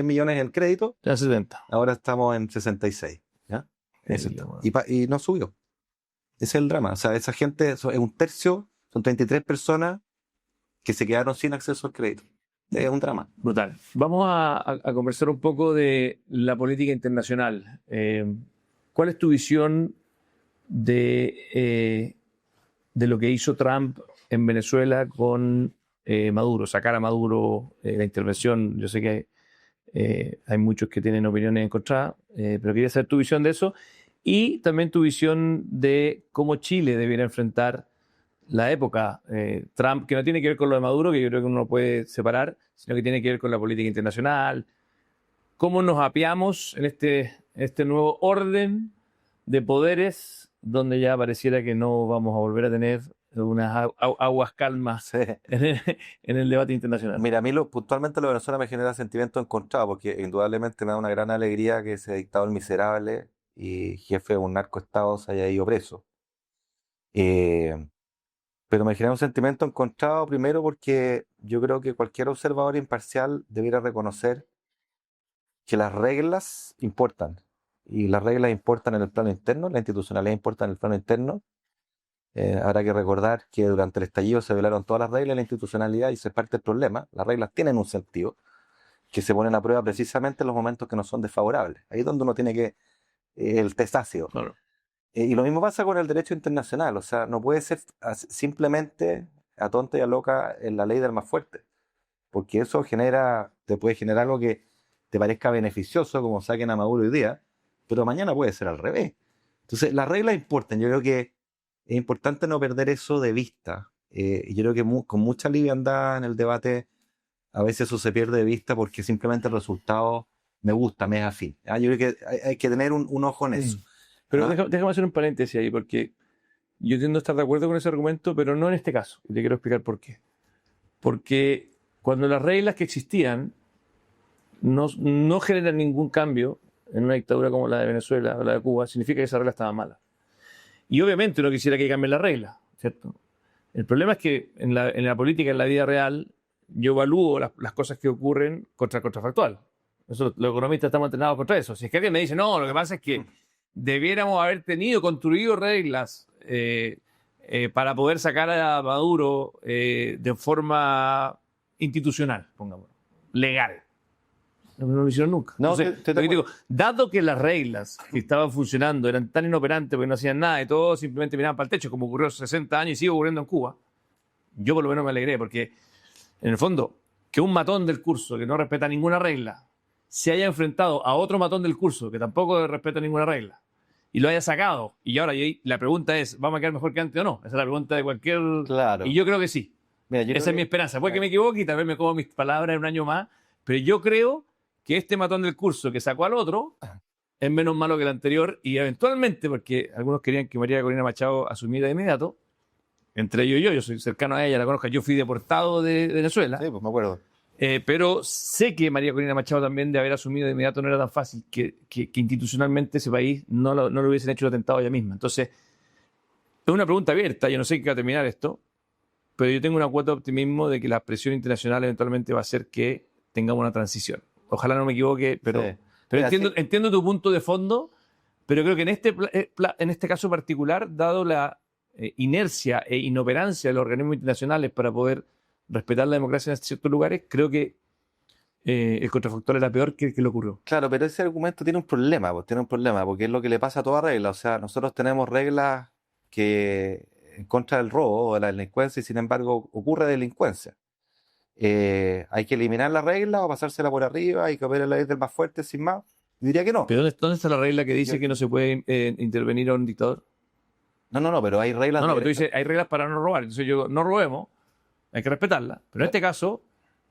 millones en crédito, Ya 70. ahora estamos en 66. ¿Ya? Y no subió. Ese es el drama. O sea, esa gente es un tercio, son 33 personas que se quedaron sin acceso al crédito. Es un drama. Brutal. Vamos a conversar un poco de la política internacional. ¿Cuál es tu visión de lo que hizo Trump en Venezuela con Maduro? Sacar a Maduro, la intervención. Yo sé que hay muchos que tienen opiniones encontradas, pero quería saber tu visión de eso y también tu visión de cómo Chile debiera enfrentar la época Trump, que no tiene que ver con lo de Maduro, que yo creo que uno no puede separar, sino que tiene que ver con la política internacional. ¿Cómo nos apeamos en este nuevo orden de poderes donde ya pareciera que no vamos a volver a tener unas aguas calmas en el debate internacional? Mira, a mí puntualmente lo de Venezuela me genera sentimientos encontrados porque indudablemente me da una gran alegría que ese dictador miserable y jefe de un narcoestado se haya ido preso. Pero me genera un sentimiento encontrado primero porque yo creo que cualquier observador imparcial debiera reconocer que las reglas importan. Y las reglas importan en el plano interno, la institucionalidad importa en el plano interno. Habrá que recordar que durante el estallido se violaron todas las reglas de la institucionalidad y ese es parte del problema. Las reglas tienen un sentido que se ponen a prueba precisamente en los momentos que no son desfavorables. Ahí es donde uno tiene que... el test ácido. Claro. Y lo mismo pasa con el derecho internacional. O sea, no puede ser simplemente a tonta y a loca en la ley del más fuerte. Porque eso te puede generar algo que te parezca beneficioso, como saquen a Maduro hoy día, pero mañana puede ser al revés. Entonces, las reglas importan. Yo creo que es importante no perder eso de vista. Y yo creo que con mucha liviandad en el debate, a veces eso se pierde de vista porque simplemente el resultado me gusta, me es afín. Yo creo que hay que tener un ojo en eso. Pero déjame hacer un paréntesis ahí, porque yo tiendo a estar de acuerdo con ese argumento, pero no en este caso. Y te quiero explicar por qué. Porque cuando las reglas que existían no generan ningún cambio en una dictadura como la de Venezuela o la de Cuba, significa que esa regla estaba mala. Y obviamente uno quisiera que cambien las reglas, ¿cierto? El problema es que en la política, en la vida real, yo evalúo las cosas que ocurren contra el contrafactual. Los economistas estamos entrenados contra eso. Si es que alguien me dice, no, lo que pasa es que debiéramos haber construido reglas para poder sacar a Maduro de forma institucional, pongamos, legal. No lo hicieron nunca. No, Entonces, lo que digo, dado que las reglas que estaban funcionando eran tan inoperantes porque no hacían nada y todos simplemente miraban para el techo, como ocurrió hace 60 años y sigue ocurriendo en Cuba, yo por lo menos me alegré porque, en el fondo, que un matón del curso que no respeta ninguna regla se haya enfrentado a otro matón del curso que tampoco respeta ninguna regla y lo haya sacado, y ahora la pregunta es, ¿vamos a quedar mejor que antes o no? Esa es la pregunta de cualquier... Claro. Y yo creo que sí. Mira, Esa es mi esperanza. Puede que me equivoque y tal vez me como mis palabras en un año más, pero yo creo que este matón del curso que sacó al otro es menos malo que el anterior y eventualmente, porque algunos querían que María Corina Machado asumiera de inmediato, entre ellos y yo soy cercano a ella, la conozco, yo fui deportado de Venezuela. Sí, pues me acuerdo. Pero sé que María Corina Machado también de haber asumido de inmediato no era tan fácil, que institucionalmente ese país no lo hubiesen hecho el atentado ella misma. Entonces, es una pregunta abierta, yo no sé qué va a terminar esto, pero yo tengo una cuota de optimismo de que la presión internacional eventualmente va a hacer que tengamos una transición. Ojalá no me equivoque, pero, Sí. pero Mira, entiendo tu punto de fondo, pero creo que en este caso particular, dado la inercia e inoperancia de los organismos internacionales para poder respetar la democracia en ciertos lugares, creo que el contrafactual era peor que lo ocurrió. Claro, pero ese argumento tiene un problema, pues, tiene un problema, porque es lo que le pasa a toda regla. O sea, nosotros tenemos reglas que en contra del robo o de la delincuencia y sin embargo ocurre delincuencia. ¿Hay que eliminar la regla o pasársela por arriba y que opere la ley del más fuerte sin más? Yo diría que no. ¿Pero dónde está la regla que dice que no se puede intervenir a un dictador? No, pero hay reglas No, pero tú dices, hay reglas para no robar. Entonces yo, no robemos, hay que respetarla. Pero en este caso,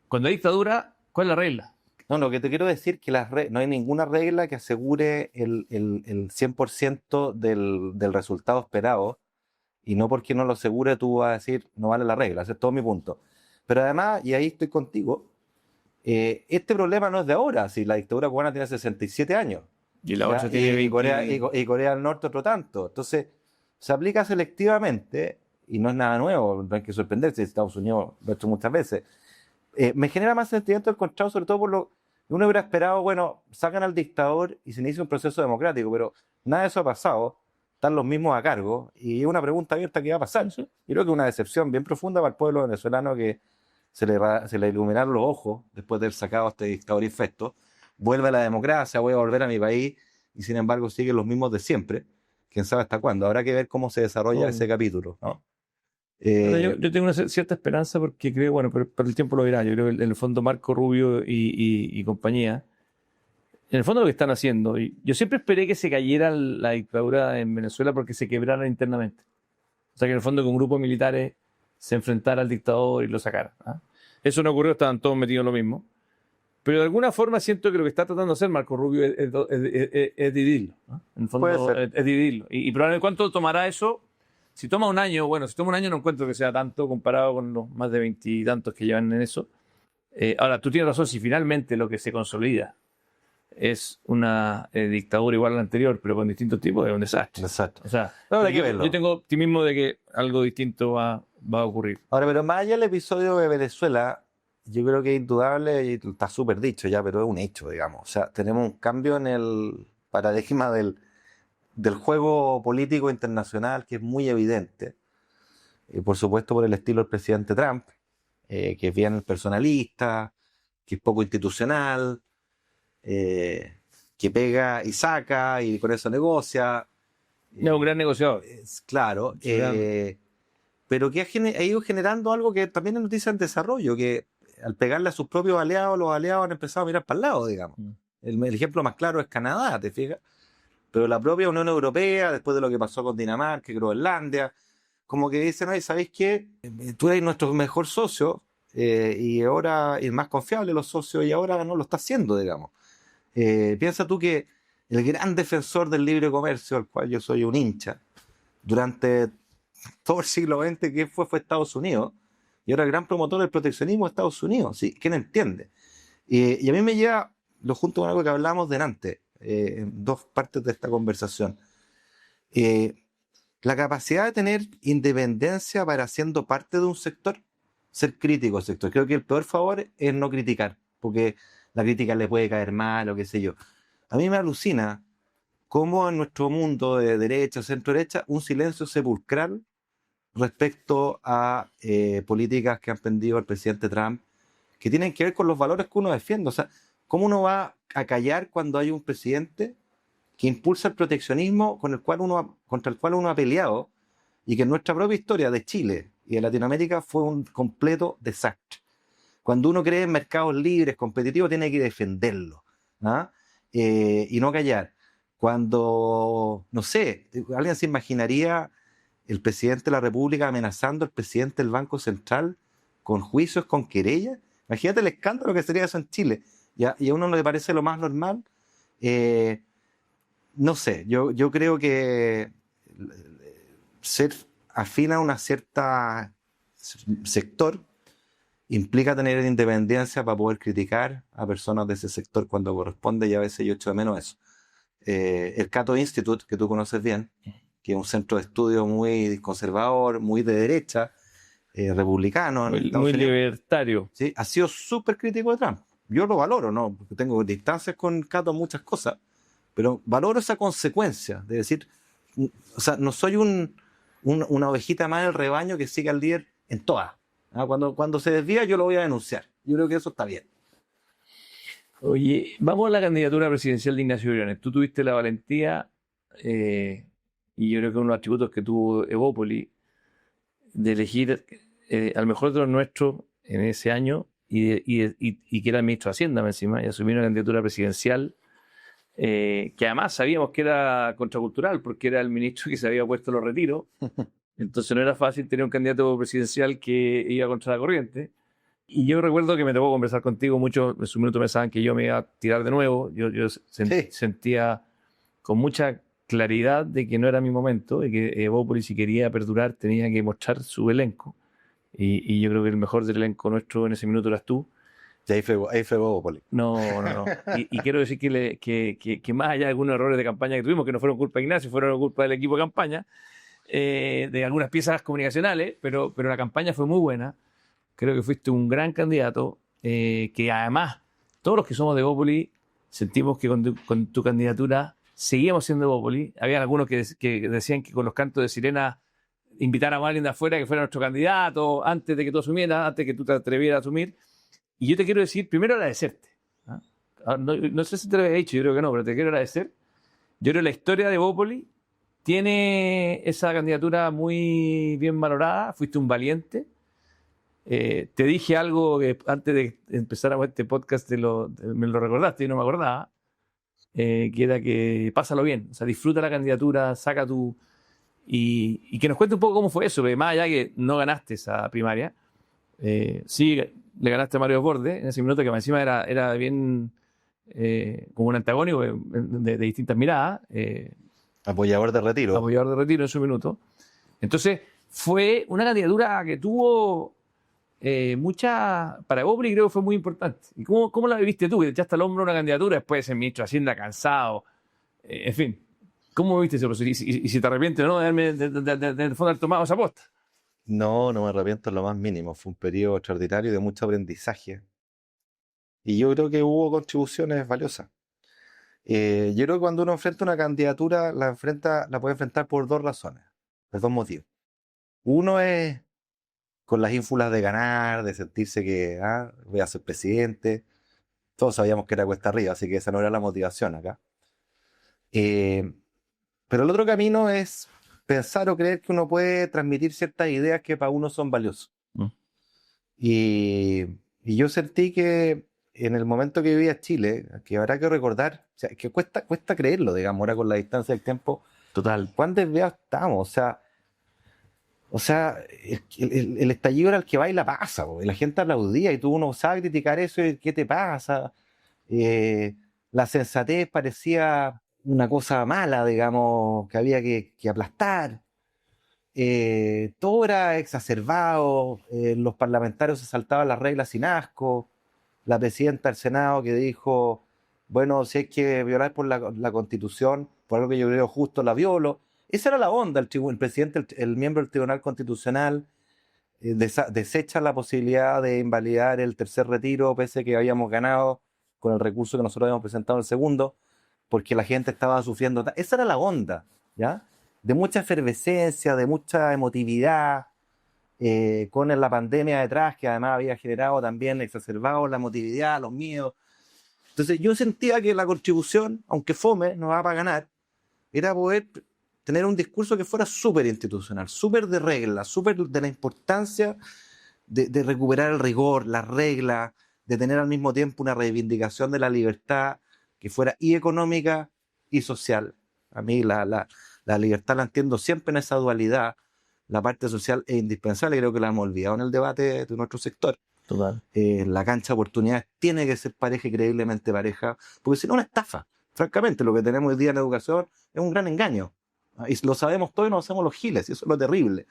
cuando hay dictadura, ¿cuál es la regla? No, lo que te quiero decir es que no hay ninguna regla que asegure el 100% del resultado esperado, y no porque no lo asegure tú vas a decir no vale la regla. Ese es todo mi punto. Pero además, y ahí estoy contigo, este problema no es de ahora. Si la dictadura cubana tiene 67 años Y la ¿ya? otra tiene 20... y Corea del Norte otro tanto. Entonces, se aplica selectivamente y no es nada nuevo, no hay que sorprenderse. Estados Unidos lo ha hecho muchas veces. Me genera más sentimiento encontrado, sobre todo por lo que uno hubiera esperado, bueno, sacan al dictador y se inicia un proceso democrático, pero nada de eso ha pasado, están los mismos a cargo y es una pregunta abierta que va a pasar. Yo creo que es una decepción bien profunda para el pueblo venezolano que se le iluminaron los ojos después de haber sacado a este dictador infecto, vuelve a la democracia, voy a volver a mi país y sin embargo siguen los mismos de siempre. Quién sabe hasta cuándo, habrá que ver cómo se desarrolla ese capítulo, ¿no? Yo tengo una cierta esperanza porque creo, bueno, pero el tiempo lo dirá. Yo creo que en el fondo Marco Rubio y compañía, en el fondo lo que están haciendo, y yo siempre esperé que se cayera la dictadura en Venezuela porque se quebrara internamente. O sea, que en el fondo que un grupo de militares se enfrentara al dictador y lo sacara. Eso no ocurrió, estaban todos metidos en lo mismo. Pero de alguna forma siento que lo que está tratando de hacer Marco Rubio es dividirlo. En el fondo es dividirlo. Y probablemente cuánto tomará eso. Si toma un año, bueno, si toma un año no encuentro que sea tanto comparado con los más de 20 y tantos que llevan en eso. Ahora, tú tienes razón, si finalmente lo que se consolida es una dictadura igual a la anterior, pero con distintos tipos, es un desastre. Exacto. O sea, Hay que verlo. yo tengo optimismo de que algo distinto va a ocurrir. Ahora, pero más allá del episodio de Venezuela, yo creo que es indudable, y está súper dicho ya, pero es un hecho, digamos. O sea, tenemos un cambio en el paradigma del juego político internacional que es muy evidente. Por supuesto, por el estilo del presidente Trump, que es bien personalista, que es poco institucional, que pega y saca y con eso negocia. Es un gran negociador. Claro. Pero que ha ido generando algo que también es noticia en desarrollo, que al pegarle a sus propios aliados, los aliados han empezado a mirar para el lado, digamos. El ejemplo más claro es Canadá, ¿te fijas? Pero la propia Unión Europea, después de lo que pasó con Dinamarca y Groenlandia, como que dicen, oye, ¿sabéis qué? Tú eres nuestro mejor socio y ahora el más confiable de los socios y ahora no lo está haciendo, digamos. Piensa tú que el gran defensor del libre comercio, al cual yo soy un hincha, durante todo el siglo XX, que fue Estados Unidos, y ahora el gran promotor del proteccionismo de Estados Unidos, ¿sí? ¿Quién entiende? Y a mí me lleva, lo junto con algo que hablamos delante, en dos partes de esta conversación. La capacidad de tener independencia para siendo parte de un sector. ser crítico del sector. Creo que el peor favor es no criticar, porque la crítica le puede caer mal o qué sé yo. A mí me alucina cómo en nuestro mundo de derecha, centro-derecha, un silencio sepulcral respecto a políticas que ha emprendido el presidente Trump, que tienen que ver con los valores que uno defiende. O sea, ¿cómo uno va a callar cuando hay un presidente que impulsa el proteccionismo contra el cual uno ha peleado y que en nuestra propia historia de Chile y de Latinoamérica fue un completo desastre? Cuando uno cree en mercados libres, competitivos, tiene que defenderlo, ¿ah? Y no callar. Cuando, no sé, alguien se imaginaría el presidente de la República amenazando al presidente del Banco Central con juicios, con querellas. Imagínate el escándalo que sería eso en Chile. Y a uno no le parece lo más normal. No sé, yo creo que ser afín a una cierta sector implica tener independencia para poder criticar a personas de ese sector cuando corresponde, y a veces yo echo de menos eso. El Cato Institute, que tú conoces bien, que es un centro de estudio muy conservador, muy de derecha, republicano en Estados Muy Unidos, libertario. ¿sí? Ha sido súper crítico de Trump. Yo lo valoro, ¿no? Porque tengo distancias con Cato en muchas cosas, pero valoro esa consecuencia de decir, o sea, no soy una ovejita más del rebaño que sigue al líder en todas. ¿Ah? Cuando se desvía, yo lo voy a denunciar. Yo creo que eso está bien. Oye, vamos a la candidatura presidencial de Ignacio Briones. Tú tuviste la valentía, y yo creo que uno de los atributos que tuvo Evópoli, de elegir al mejor de los nuestros en ese año y que era el ministro de Hacienda encima, y asumir una candidatura presidencial que además sabíamos que era contracultural porque era el ministro que se había puesto los retiros. Entonces no era fácil tener un candidato presidencial que iba contra la corriente. Y yo recuerdo que me tocó conversar contigo mucho. En su minuto pensaban que yo me iba a tirar de nuevo. Yo Sí. sentía con mucha claridad de que no era mi momento, de que Evópolis, si quería perdurar, tenía que mostrar su elenco. Y yo creo que el mejor del elenco nuestro en ese minuto eras tú. Y ahí fue Bópoli. No. Y quiero decir que más allá de algunos errores de campaña que tuvimos, que no fueron culpa de Ignacio, fueron culpa del equipo de campaña, de algunas piezas comunicacionales, pero la campaña fue muy buena. Creo que fuiste un gran candidato, que además todos los que somos de Evópolis sentimos que con tu candidatura seguíamos siendo Evópolis. Había algunos que decían que con los cantos de sirena invitáramos a alguien de afuera que fuera nuestro candidato antes de que tú asumieras, antes de que tú te atrevieras a asumir. Y yo te quiero decir, primero agradecerte. ¿Ah? No sé si te lo había dicho, yo creo que no, pero te quiero agradecer. Yo creo que la historia de Evópolis tiene esa candidatura muy bien valorada. Fuiste un valiente. Te dije algo que antes de empezar a ver este podcast me lo recordaste y no me acordaba, que era que pásalo bien, o sea, disfruta la candidatura, saca tu... Y que nos cuente un poco cómo fue eso, porque más allá que no ganaste esa primaria, sí le ganaste a Mario Borde en ese minuto, que encima era bien como un antagónico de distintas miradas, Apoyador de retiro. apoyador de retiro en su minuto. Entonces fue una candidatura que tuvo para Evópolis, creo que fue muy importante. ¿Y cómo la viviste tú? Que te echaste al hombro una candidatura después de ser ministro de Hacienda cansado, en fin. ¿Cómo viste ese proceso? Y si te arrepientes o no de fondo haber tomado esa aposta. No me arrepiento en lo más mínimo. Fue un periodo extraordinario de mucho aprendizaje. Y yo creo que hubo contribuciones valiosas. Yo creo que cuando uno enfrenta una candidatura, la puede enfrentar por dos razones, por dos motivos. Uno es con las ínfulas de ganar, de sentirse que voy a ser presidente. Todos sabíamos que era cuesta arriba, así que esa no era la motivación acá. Pero el otro camino es pensar o creer que uno puede transmitir ciertas ideas que para uno son valiosas. Y yo sentí que en el momento que vivía Chile, que habrá que recordar, o sea, que cuesta creerlo, digamos, ahora con la distancia del tiempo, Total. cuán desviados estamos. O sea, el estallido era el que va y la pasa, y la gente aplaudía y tú uno sabe criticar eso y ¿qué te pasa? La sensatez parecía una cosa mala, digamos, que había que aplastar. Todo era exacerbado, los parlamentarios se saltaban las reglas sin asco, la presidenta del Senado que dijo, bueno, si hay que violar por la Constitución, por algo que yo creo justo, la violo. Esa era la onda, el presidente, el miembro del Tribunal Constitucional, desecha la posibilidad de invalidar el tercer retiro, pese a que habíamos ganado con el recurso que nosotros habíamos presentado en el segundo, porque la gente estaba sufriendo. Esa era la onda, ¿ya? De mucha efervescencia, de mucha emotividad, con la pandemia detrás, que además había generado también, exacerbado la emotividad, los miedos. Entonces yo sentía que la contribución, aunque fome, no va para ganar, era poder tener un discurso que fuera súper institucional, súper de reglas, súper de la importancia de recuperar el rigor, las reglas, de tener al mismo tiempo una reivindicación de la libertad que fuera y económica y social. A mí la libertad la entiendo siempre en esa dualidad. La parte social es indispensable, creo que la hemos olvidado en el debate de nuestro sector. Total. La cancha de oportunidades tiene que ser pareja y creíblemente pareja, porque si no, una estafa. Francamente, lo que tenemos hoy día en la educación es un gran engaño. Y lo sabemos todos y nos hacemos los giles, y eso es lo terrible,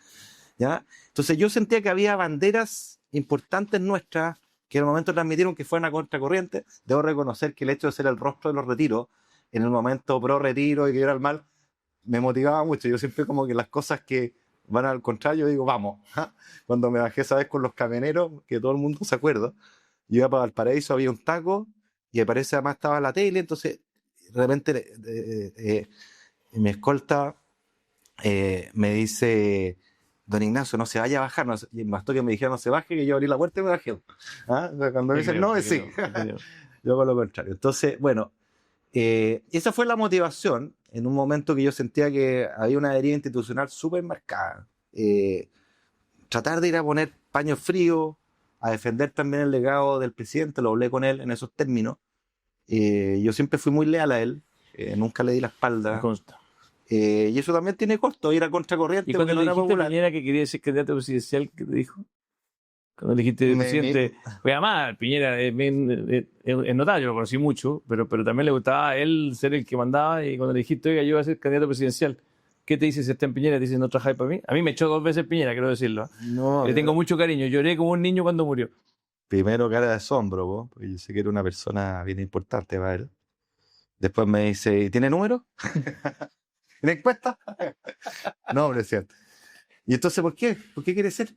¿ya? Entonces yo sentía que había banderas importantes nuestras que en el momento transmitieron que fueran a contracorriente. Debo reconocer que el hecho de ser el rostro de los retiros, en el momento pro retiro y que era el mal, me motivaba mucho. Yo siempre como que las cosas que van al contrario, digo, vamos. Cuando me bajé esa vez con los camioneros, que todo el mundo se acuerda, yo iba para Valparaíso, había un taco, y me parece además estaba la tele, entonces de repente mi escolta me dice, don Ignacio, no se vaya a bajar, no se, y bastó que me dijera no se baje, que yo abrí la puerta y me bajé. ¿Ah? O sea, cuando me dicen no, es sí. Yo con lo contrario. Entonces, bueno, esa fue la motivación en un momento que yo sentía que había una deriva institucional súper marcada. Tratar de ir a poner paño frío, a defender también el legado del presidente, lo hablé con él en esos términos. Yo siempre fui muy leal a él, nunca le di la espalda. Me consta. Y eso también tiene costo, ir a contracorriente. ¿Y cuando porque le no era dijiste a popular. Piñera que quería ser candidato presidencial, qué te dijo? Cuando le dijiste presidente, pues además Piñera es notable, yo lo conocí mucho, pero también le gustaba a él ser el que mandaba, y cuando le dijiste, oiga, yo voy a ser candidato presidencial, ¿qué te dice si está en Piñera? Te dice, ¿no trabajáis para mí? A mí me echó 2 veces Piñera, quiero decirlo. No, Le tengo mucho cariño, lloré como un niño cuando murió. primero cara de asombro, ¿vos? Porque yo sé que era una persona bien importante para él. Después me dice, ¿tiene número? ¿Tiene encuesta? No, hombre, es cierto. ¿Y entonces por qué? ¿Por qué quiere ser?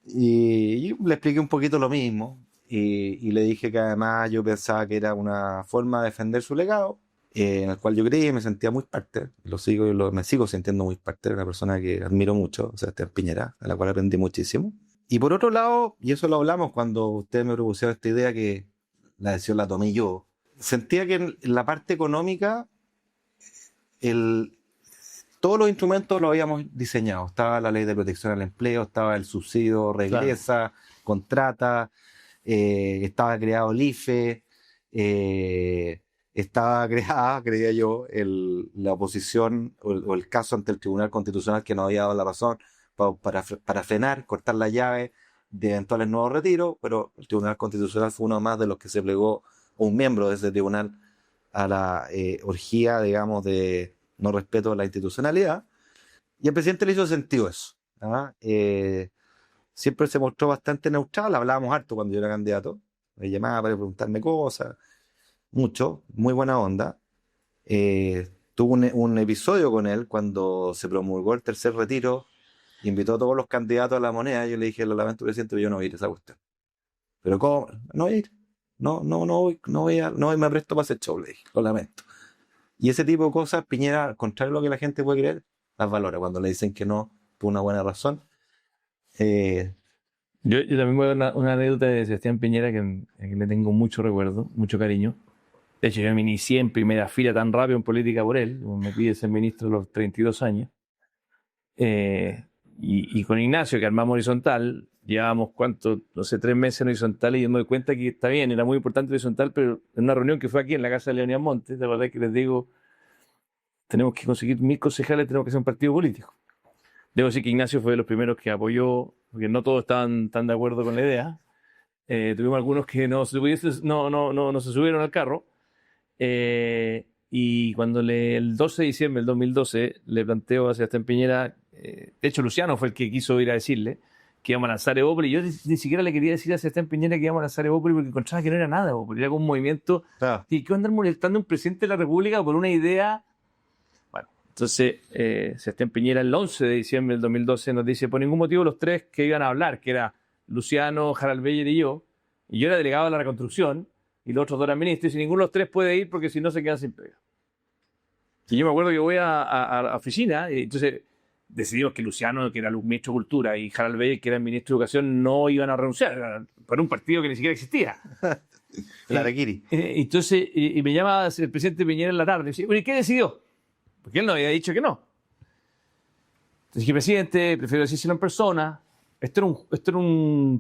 Y yo le expliqué un poquito lo mismo, y le dije que además yo pensaba que era una forma de defender su legado, en el cual yo creía y me sentía muy parte. Me sigo sintiendo muy parte de una persona que admiro mucho, Sebastián Piñera, a la cual aprendí muchísimo. Y por otro lado, y eso lo hablamos cuando ustedes me propusieron esta idea, que la decisión la tomé yo, sentía que en la parte económica todos los instrumentos los habíamos diseñado. Estaba la ley de protección al empleo, estaba el subsidio regresa, contrata, estaba creado el IFE, estaba creada, creía yo, la oposición o el caso ante el Tribunal Constitucional que nos había dado la razón para frenar, cortar la llave de eventuales nuevos retiros, pero el Tribunal Constitucional fue uno más de los que se plegó, un miembro de ese tribunal, a la orgía, digamos, de no respeto a la institucionalidad, y al presidente le hizo sentido eso. ¿Ah? Siempre se mostró bastante neutral, hablábamos harto cuando yo era candidato, me llamaba para preguntarme cosas, mucho, muy buena onda. Tuve un episodio con él cuando se promulgó el tercer retiro, invitó a todos los candidatos a la moneda, y yo le dije, lo lamento, presidente, pero yo no voy a ir a esa cuestión. ¿Pero cómo? No voy a ir. No voy, me presto para ese show, le dije, lo lamento. Y ese tipo de cosas, Piñera, al contrario de lo que la gente puede creer, las valora cuando le dicen que no por una buena razón. Yo también voy a dar una anécdota de Sebastián Piñera que le tengo mucho recuerdo, mucho cariño. De hecho, yo me inicié en primera fila tan rápido en política por él, me pide ser ministro a los 32 años. Y con Ignacio, que armamos Horizontal, llevábamos, no sé, 3 meses en Horizontal, y yo me doy cuenta que está bien, era muy importante Horizontal, pero en una reunión que fue aquí en la casa de Leonidas Montes, de verdad que les digo, tenemos que conseguir 1000 concejales, tenemos que hacer un partido político. Debo decir que Ignacio fue de los primeros que apoyó, porque no todos estaban tan de acuerdo con la idea. Tuvimos algunos que no se subieron al carro. Y cuando el 12 de diciembre del 2012 le planteó a Sebastián Piñera, de hecho Luciano fue el que quiso ir a decirle que íbamos a lanzar Evópolis. Yo ni siquiera le quería decir a Sebastián Piñera que íbamos a lanzar Evópolis porque encontraba que no era nada Evópolis, era como un movimiento. Claro. ¿Y qué andar molestando a un presidente de la República por una idea? Bueno, Entonces, Sebastián Piñera el 11 de diciembre del 2012 nos dice, por ningún motivo los tres que iban a hablar, que era Luciano, Harald Beyer y yo era delegado de la reconstrucción, y los otros dos eran ministros, y ninguno de los tres puede ir porque si no se quedan sin pega. Y yo me acuerdo que voy a la oficina, y entonces decidimos que Luciano, que era el ministro de Cultura, y Harald Beyer, que era el ministro de Educación, no iban a renunciar, para un partido que ni siquiera existía. El Araquiri. Entonces, y me llama el presidente Piñera en la tarde, y dice, bueno, ¿y qué decidió? Porque él no había dicho que no. Entonces dije, presidente, prefiero decírselo en persona. Esto era un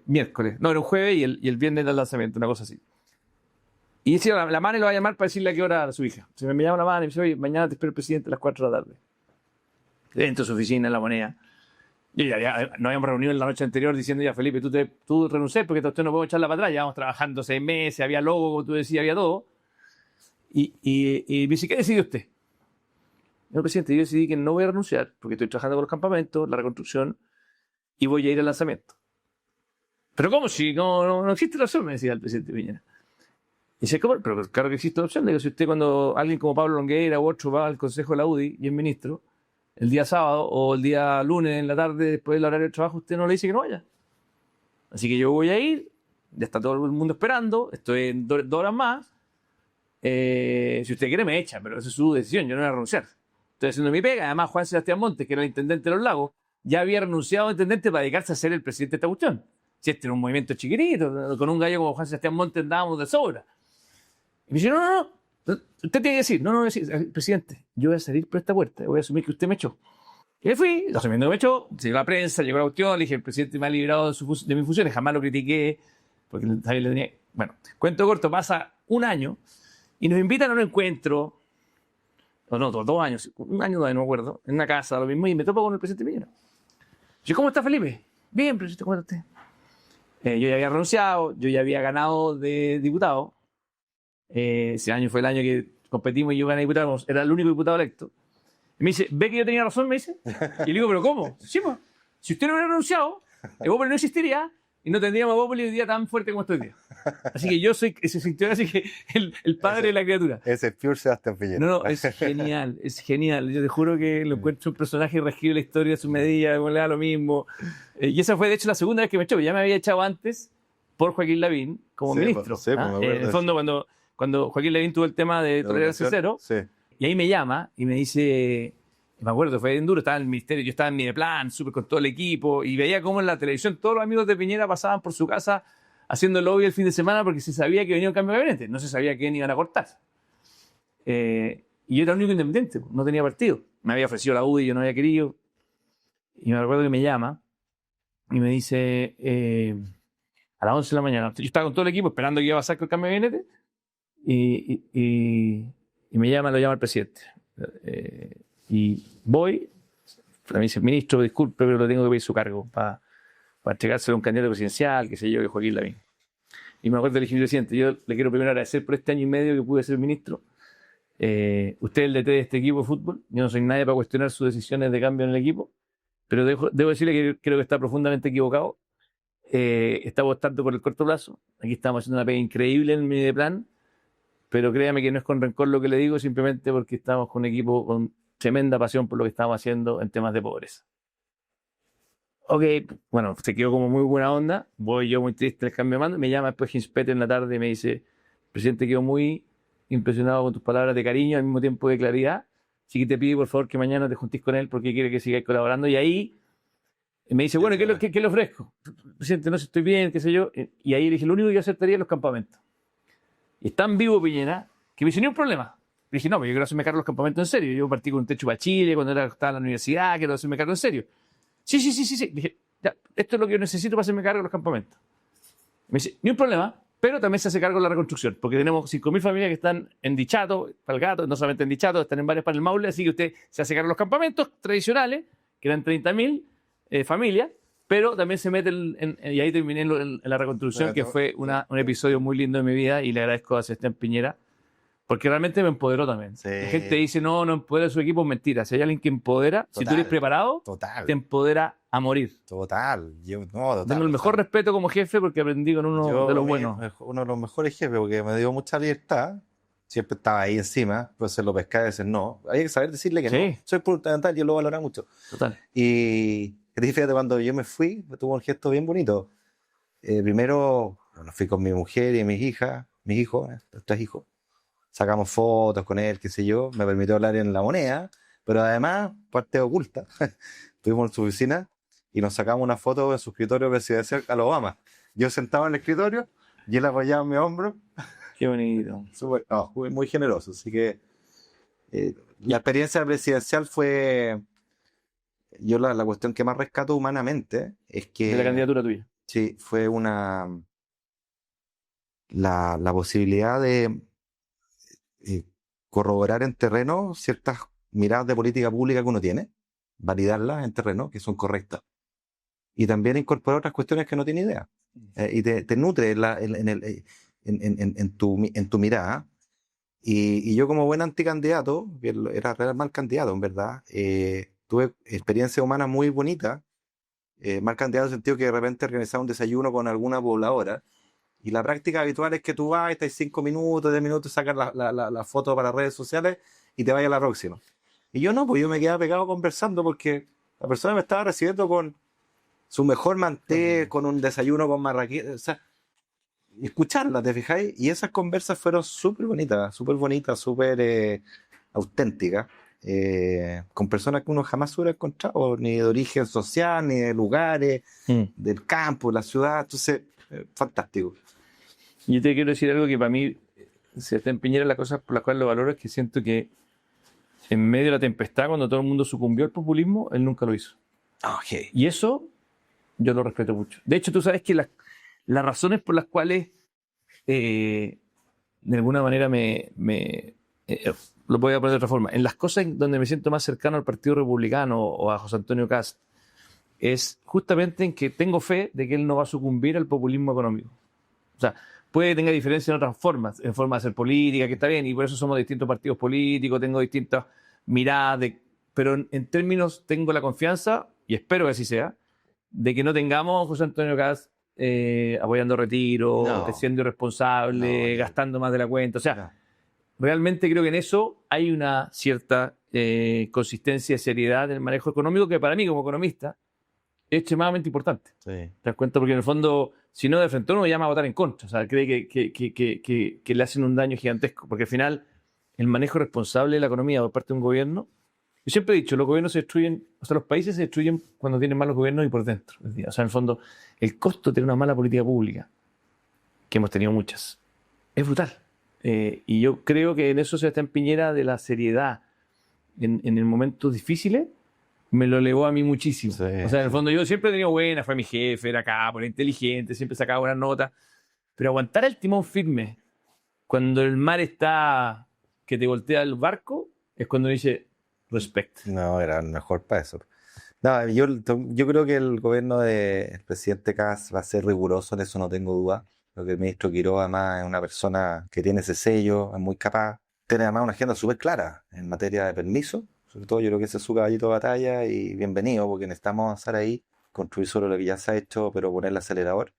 miércoles, no, era un jueves y el viernes del lanzamiento, una cosa así. Y decía, la Mane lo va a llamar para decirle a qué hora a su hija. Se me llama la Mane y me dice, oye, mañana te espero el presidente a las 4 de la tarde. Dentro de su oficina, en La Moneda. Y ya nos habíamos reunido en la noche anterior diciendo, ya Felipe, tú renuncias porque usted no podemos echarla para atrás. Llevamos trabajando 6 meses, había logo, como tú decías, había todo. Y me dice, ¿qué decidió usted? No, presidente, yo decidí que no voy a renunciar porque estoy trabajando con los campamentos, la reconstrucción, y voy a ir al lanzamiento. ¿Pero cómo? Si no existe la opción, me decía el presidente Piñera. Y dice, ¿cómo? Pero claro que existe la opción. Le digo, si usted cuando alguien como Pablo Longueira u otro va al Consejo de la UDI y es ministro, el día sábado o el día lunes en la tarde, después del horario de trabajo, usted no le dice que no vaya. Así que yo voy a ir, ya está todo el mundo esperando, estoy en 2 horas más. Si usted quiere me echa, pero esa es su decisión, yo no voy a renunciar. Estoy haciendo mi pega. Además, Juan Sebastián Montes, que era el intendente de Los Lagos, ya había renunciado a intendente para dedicarse a ser el presidente de esta cuestión. Si este era un movimiento chiquitito, con un gallo como Juan Sebastián Montes andábamos de sobra. Y me dice, no, usted tiene que decir, no, presidente, yo voy a salir por esta puerta, voy a asumir que usted me echó. Y me fui, asumiendo que me echó, llegó la prensa, llegó la cuestión, le dije, el presidente me ha librado de mis funciones, jamás lo critiqué, porque le tenía... Bueno, cuento corto, pasa un año, y nos invitan a un encuentro, o no, 2 años, un año, 2 años, no me acuerdo, en una casa, lo mismo, y me topo con el presidente Piñera. Yo, ¿cómo está Felipe? Bien, presidente, ¿cómo está usted? Yo ya había renunciado, yo ya había ganado de diputado. Ese año fue el año que competimos y yo gané diputado, era el único diputado electo. Y me dice, ¿ve que yo tenía razón? Me dice. Y le digo, ¿pero cómo? Sí, pues, si usted no hubiera renunciado, Evópolis no existiría y no tendríamos Evópolis hoy día tan fuerte como estoy hoy día. Así que yo soy, se sintió así que el padre de la criatura. Ese es pure Sebastián Piñera. No, es genial, es genial. Yo te juro que lo encuentro un personaje que reescribe la historia a su medida, le da lo mismo. Y esa fue, de hecho, la segunda vez que me echó. Ya me había echado antes por Joaquín Lavín como ministro. Sí, en el fondo, cuando Joaquín Lavín tuvo el tema de tolerancia cero, sí. Y ahí me llama y me dice, me acuerdo, fue bien duro, estaba en el ministerio, yo estaba en Mideplan, súper con todo el equipo, y veía cómo en la televisión todos los amigos de Piñera pasaban por su casa haciendo lobby el fin de semana porque se sabía que venía un cambio de gabinete, no se sabía quién iban a cortar. Y yo era el único independiente, no tenía partido. Me había ofrecido la UDI y yo no había querido. Y me recuerdo que me llama y me dice, a las 11 de la mañana, yo estaba con todo el equipo esperando que iba a pasar con el cambio de gabinete, y me llama, lo llama el presidente. Y voy, me dice, ministro, disculpe, pero lo tengo que pedir su cargo para entregárselo a un candidato presidencial, que sé yo, que Joaquín Lavín. Y me acuerdo del presidente, yo le quiero primero agradecer por este año y medio que pude ser ministro. Usted es el DT de este equipo de fútbol, yo no soy nadie para cuestionar sus decisiones de cambio en el equipo, pero debo decirle que creo que está profundamente equivocado. Está apostando por el corto plazo. Aquí estamos haciendo una pega increíble en el Mideplan, pero créame que no es con rencor lo que le digo, simplemente porque estamos con un equipo con tremenda pasión por lo que estamos haciendo en temas de pobreza. Ok, bueno, se quedó como muy buena onda, voy yo muy triste el cambio de mando, me llama después Ginspeter en la tarde y me dice, presidente, quedó muy impresionado con tus palabras de cariño al mismo tiempo de claridad, así que te pido por favor que mañana te juntís con él porque quiere que sigáis colaborando. Y ahí me dice, bueno, ¿qué le ofrezco? Presidente, no sé, estoy bien, qué sé yo. Y ahí le dije, lo único que yo aceptaría es los campamentos. Y es tan vivo Piñera que me dice, ni un problema. Le dije, no, pero yo quiero hacerme cargo de los campamentos en serio. Yo partí con un techo para Chile cuando estaba en la universidad, quiero hacerme cargo en serio. Sí. Le dije, ya, esto es lo que yo necesito para hacerme cargo de los campamentos. Me dice, ni un problema, pero también se hace cargo de la reconstrucción, porque tenemos 5.000 familias que están en Dichato, Palgato, no solamente en Dichato, están en varias para el Maule, así que usted se hace cargo de los campamentos tradicionales, que eran 30.000 familias, pero también se mete y ahí terminé en la reconstrucción, que fue un episodio muy lindo de mi vida, y le agradezco a Sebastián Piñera, porque realmente me empoderó también. Sí. La gente dice, no empodera a su equipo, es mentira. Si hay alguien que empodera, si tú eres preparado, te empodera a morir. Total. Tengo el mejor respeto como jefe porque aprendí con uno de los buenos. Uno de los mejores jefes, porque me dio mucha libertad. siempre estaba ahí encima, pues se lo pescaba y a veces no. Hay que saber decirle que Sí. no. Soy fundamental, yo lo valoro mucho. Total. Y fíjate, cuando yo me fui, tuvo un gesto bien bonito. Primero, bueno, fui con mi mujer y mis hijas, mis hijos, los 3 hijos. Sacamos fotos con él, qué sé yo. Me permitió hablar en La Moneda, pero además, parte oculta, estuvimos en su oficina y nos sacamos una foto en su escritorio presidencial a lo Obama. Yo sentado en el escritorio y él apoyado en mi hombro. Qué bonito. Fue muy generoso. Así que la experiencia presidencial fue, yo la cuestión que más rescato humanamente es De la que candidatura tuya. sí, fue la posibilidad de corroborar en terreno ciertas miradas de política pública que uno tiene, validarlas en terreno, que son correctas, y también incorporar otras cuestiones que no tiene idea. Y te nutre en tu mirada. Y yo como buen anticandidato, que era real mal candidato en verdad, tuve experiencias humanas muy bonitas, mal candidato en el sentido que de repente organizaba un desayuno con alguna pobladora, y la práctica habitual es que tú vas, estás 5 minutos, 10 minutos, sacas la foto para redes sociales y te vayas a la próxima. Y yo no, pues yo me quedaba pegado conversando porque la persona me estaba recibiendo con su mejor manté, con un desayuno con marraquí, o sea, y escucharla, ¿te fijáis? Y esas conversas fueron súper bonitas, súper auténticas, con personas que uno jamás hubiera encontrado, ni de origen social, ni de lugares, del campo, la ciudad, entonces, fantástico. Yo te quiero decir algo que para mí, Sebastián Piñera, las cosas por las cuales lo valoro es que siento que en medio de la tempestad, cuando todo el mundo sucumbió al populismo, él nunca lo hizo. Okay. Y eso yo lo respeto mucho. De hecho, tú sabes que las razones por las cuales de alguna manera lo voy a poner de otra forma, en las cosas donde me siento más cercano al Partido Republicano o a José Antonio Kast, es justamente en que tengo fe de que él no va a sucumbir al populismo económico. O sea, puede que tenga diferencias en otras formas, en forma de hacer política, que está bien, y por eso somos distintos partidos políticos, tengo distintas miradas, pero en términos tengo la confianza, y espero que así sea, de que no tengamos a José Antonio Kast apoyando retiro, siendo irresponsable, gastando más de la cuenta. O sea, realmente creo que en eso hay una cierta consistencia y seriedad en el manejo económico que para mí, como economista, es extremadamente importante. Sí. ¿Te das cuenta? Porque en el fondo, si no de frente uno me llama a votar en contra. O sea, cree que le hacen un daño gigantesco. Porque al final, el manejo responsable de la economía por parte de un gobierno, yo siempre he dicho, los gobiernos se destruyen, o sea, los países se destruyen cuando tienen malos gobiernos y por dentro. O sea, en el fondo, el costo de tener una mala política pública, que hemos tenido muchas, es brutal. Y yo creo que en eso Sebastián Piñera, de la seriedad en momentos difíciles, me lo elevó a mí muchísimo. Sí, o sea, en el fondo yo siempre he tenido buena, fue mi jefe, era capo, era inteligente, siempre sacaba buenas notas, pero aguantar el timón firme cuando el mar está que te voltea el barco es cuando dice respect. No, era el mejor para eso. No, yo creo que el gobierno del presidente Kast va a ser riguroso, en eso no tengo duda. Creo que el ministro Quiroga además es una persona que tiene ese sello, es muy capaz. Tiene además una agenda súper clara en materia de permiso. Sobre todo yo creo que ese es su caballito de batalla y bienvenido porque necesitamos avanzar ahí, construir sobre lo que ya se ha hecho, pero poner el acelerador.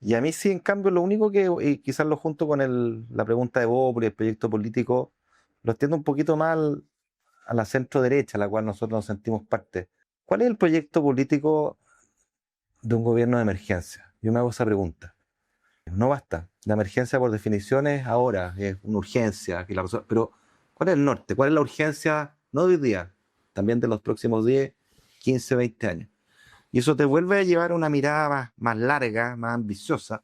Y a mí sí, en cambio, lo único que, y quizás lo junto con la pregunta de Bob y el proyecto político, lo extiendo un poquito más a la centro derecha, a la cual nosotros nos sentimos parte. ¿Cuál es el proyecto político de un gobierno de emergencia? Yo me hago esa pregunta. No basta. La emergencia, por definición, es ahora, es una urgencia. Pero, ¿cuál es el norte? ¿Cuál es la urgencia, no de hoy día, también de los próximos 10, 15, 20 años? Y eso te vuelve a llevar a una mirada más larga, más ambiciosa,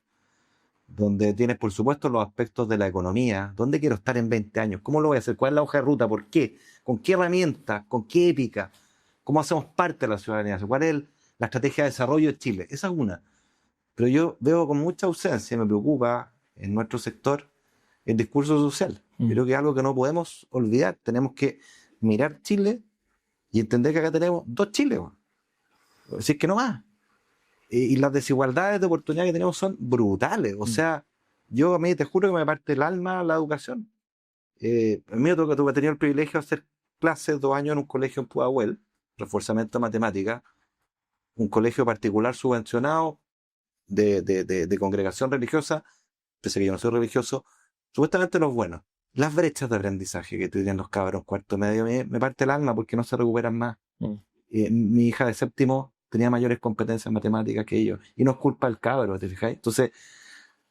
donde tienes, por supuesto, los aspectos de la economía. ¿Dónde quiero estar en 20 años? ¿Cómo lo voy a hacer? ¿Cuál es la hoja de ruta? ¿Por qué? ¿Con qué herramientas? ¿Con qué épica? ¿Cómo hacemos parte de la ciudadanía? ¿Cuál es la estrategia de desarrollo de Chile? Esa es una. Pero yo veo con mucha ausencia, me preocupa en nuestro sector, el discurso social. Creo que es algo que no podemos olvidar. Tenemos que mirar Chile y entender que acá tenemos 2 Chiles. Si es que no más. Y las desigualdades de oportunidad que tenemos son brutales. O sea, a mí te juro que me parte el alma la educación. A mí tuve tenido el privilegio de hacer clases 2 años en un colegio en Pudahuel, reforzamiento de matemáticas, un colegio particular subvencionado de congregación religiosa, pese a que yo no soy religioso, supuestamente los buenos. las brechas de aprendizaje que tienen los cabros cuarto medio me parte el alma porque no se recuperan más. Mi hija de séptimo tenía mayores competencias en matemáticas que ellos. Y no es culpa del cabro, ¿te fijáis? Entonces,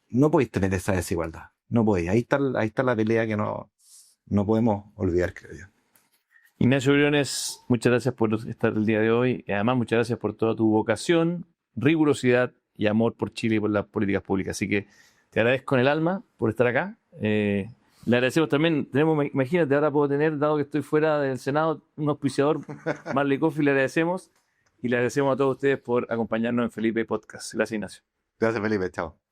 no podéis tener esa desigualdad. No podéis. Ahí está la pelea que no podemos olvidar, creo yo. Ignacio Briones, muchas gracias por estar el día de hoy. Y además, muchas gracias por toda tu vocación, rigurosidad y amor por Chile y por las políticas públicas. Así que te agradezco en el alma por estar acá. Le agradecemos también, imagínate, ahora puedo tener, dado que estoy fuera del Senado, un auspiciador, Marley Coffee, le agradecemos. Y le agradecemos a todos ustedes por acompañarnos en Felipe Podcast. Gracias, Ignacio. Gracias, Felipe. Chao.